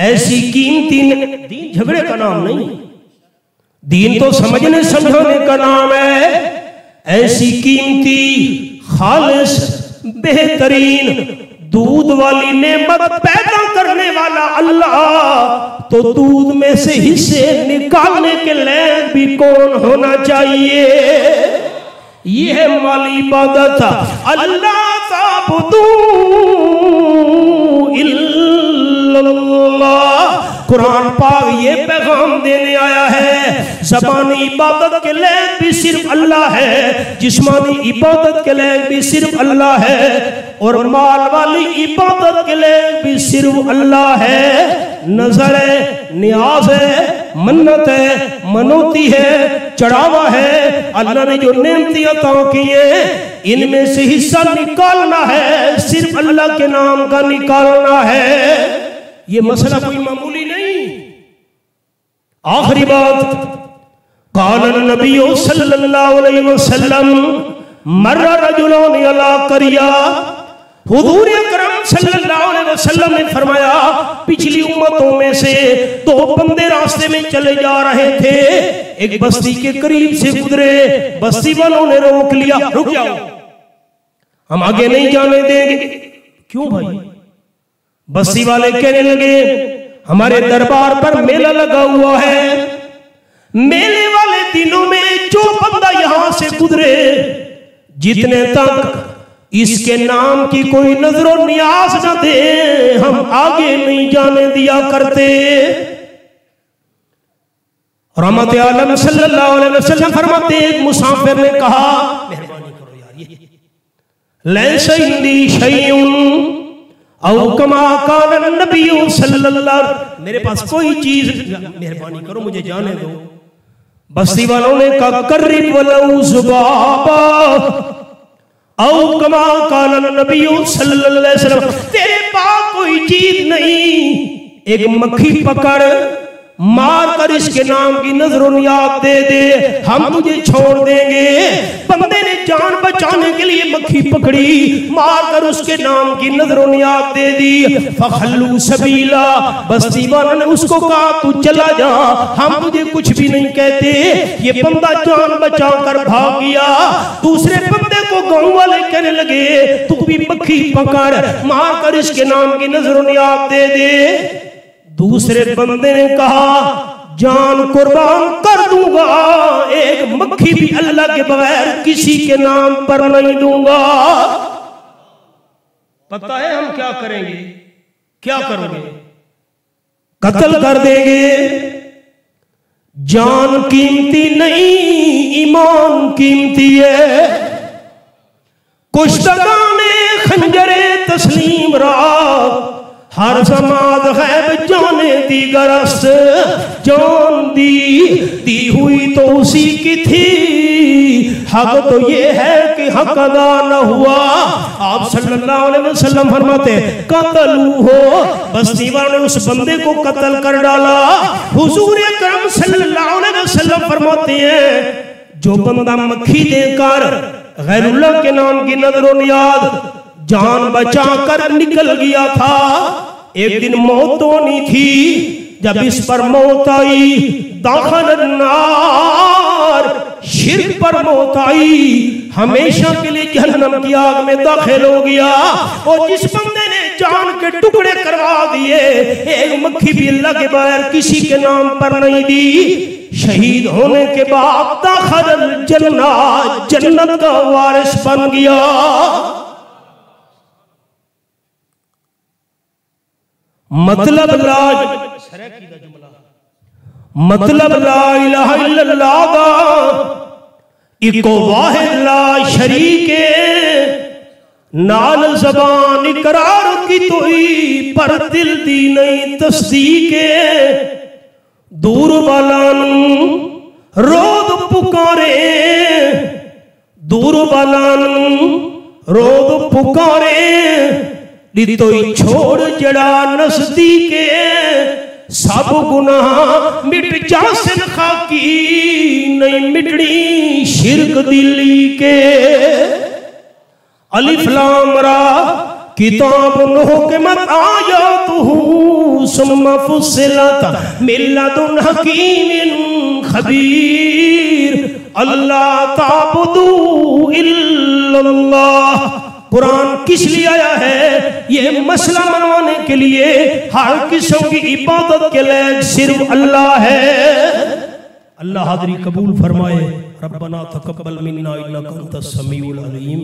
ऐसी कीमती। दीन झगड़े का नाम नहीं, दीन तो समझने समझाने का नाम है। ऐसी कीमती, खालिस, बेहतरीन दूध वाली नेमत पैदा करने वाला अल्लाह, तो दूध में से हिस्से निकालने के लायक भी कौन होना चाहिए? ये है माली इबादत। अल्लाह ताबुदू इल्लल्लाह, कुरान पाक ये पैगाम देने आया है। ज़बानी इबादत के लायक भी सिर्फ अल्लाह है, जिस्मानी इबादत के लायक भी सिर्फ अल्लाह है, और माल वाली इबादत के लायक भी सिर्फ अल्लाह है। नजर है, नियाज है, मन्नत है, मनोती है, चढ़ावा है। अल्लाह ने जो नेमती अता की है, इनमें से हिस्सा निकालना है, सिर्फ अल्लाह के नाम का निकालना है। ये मसला कोई मामूली नहीं। आखिरी बात, क़ाल नबी सल्लल्लाहु अलैहि वसल्लम मर्रा रजुलान अला करिया, हुजूर अकरम सल्लल्लाहु अलैहि वसल्लम ने फरमाया, पिछली उम्मतों में से दो बंदे रास्ते में चले जा रहे थे, एक बस्ती के करीब से गुजरे, बस्ती वालों ने रोक लिया, रुक जाओ, हम आगे नहीं जाने देंगे। क्यों भाई? बस्ती वाले कहने लगे हमारे दरबार पर मेला लगा हुआ है, मेले वाले दिनों में जो बंदा यहां से गुजरे, जितने तक इसके नाम की कोई नजरो नियाज न दे, हम आगे नहीं जाने दिया करते। रहमत आलम सल्लल्लाहु अलैहि वसल्लम फरमाते, एक मुसाफिर ने कहा, मेहरबानी करो यार, ये लैसा इंदी शैउन औ कमा काल नबी सल्लल्लाहु, मेरे पास कोई चीज, मेहरबानी करो मुझे जाने दो। बस्ती वालों ने कहा कर्रिब वलौ ज़ुबाबा औ कमा काल नबी सल्लल्लाहु अलैहि वसल्लम, तेरे पास कोई चीज नहीं, एक मक्खी पकड़, मार कर इसके नाम की नजरोनियात दे दे, हम तुझे छोड़ देंगे। बंदे ने जान बचाने के लिए मक्खी पकड़ी, मार कर उसके नाम की नजरोनियात दे दी। फखल्लू सबीला, बस्ती वालों ने उसको कहा तू चला जा, हम तुझे कुछ भी नहीं कहते। ये बंदा जान बचा कर भाग गया। दूसरे बंदे को गांव वाले कहने लगे तू भी मक्खी पकड़, मार कर इसके नाम की नजरोनियात दे दे। दूसरे बंदे ने कहा जान कुर्बान कर दूंगा, एक मक्खी भी अल्लाह के बगैर किसी के नाम पर नहीं दूंगा। पता है हम क्या करेंगे? क्या करोगे? कत्ल कर देंगे। जान कीमती नहीं, ईमान कीमती है। कुश्तगाने खंजरे तस्लीम रा, हर समाद गैब जाने दी गरस जान दी हुई तो उसी की थी। हक तो ये है कि हक अदा न हुआ। आप सल्लल्लाहु अलैहि वसल्लम फरमाते कत्लू हो, बस्ती वालों ने उस बंदे को कत्ल कर डाला। हुजूर अकरम सल्लल्लाहु अलैहि वसल्लम फरमाते हैं जो बंदा मक्खी देकर गैरुल्लाह के नाम की नजर नियाद जान बचा कर निकल गया था, एक दिन मौत होनी थी। जब इस पर मौत आई दाखिल नार, शिर्क पर मौत आई हमेशा के लिए जहन्नम की आग में दाखिल हो गया। और जिस बंदे ने जान के टुकड़े करवा दिए, एक मक्खी भी अल्लाह के बगैर किसी के नाम पर नहीं दी, शहीद होने के बाद दाखिल जन्नत, जन्नत का वारिस बन गया। मतलब ला इलाहा इल्लल्लाह दा इको वाहिद ला शरीके नाल ज़बान इकरार की तोई पर दिल दी नहीं तस्दीके। दूर वालानू रोद पुकारे, दूर वालानू रोद पुकारे दितोई छोड़ जड़ा नजदीके। सब गुनाह मिट जासन खाकी नहीं मिटनी शिरक दिली के। अलिफ लाम रा किताब नूह के मत आया तू सुम्मा फुस्सिलत मिल्लदुन हकीमिन खबीर। अल्लाह ताबुदू इल्लल्लाह। कुरान किस लिए आया है? ये मसला मनवाने के लिए, हर किस्म की इबादत के लिए सिर्फ अल्लाह है। अल्लाह हाज़री कबूल फरमाए। रब्बना तक़ब्बल मिन्ना इन्नका अंतस समीउल अलीम।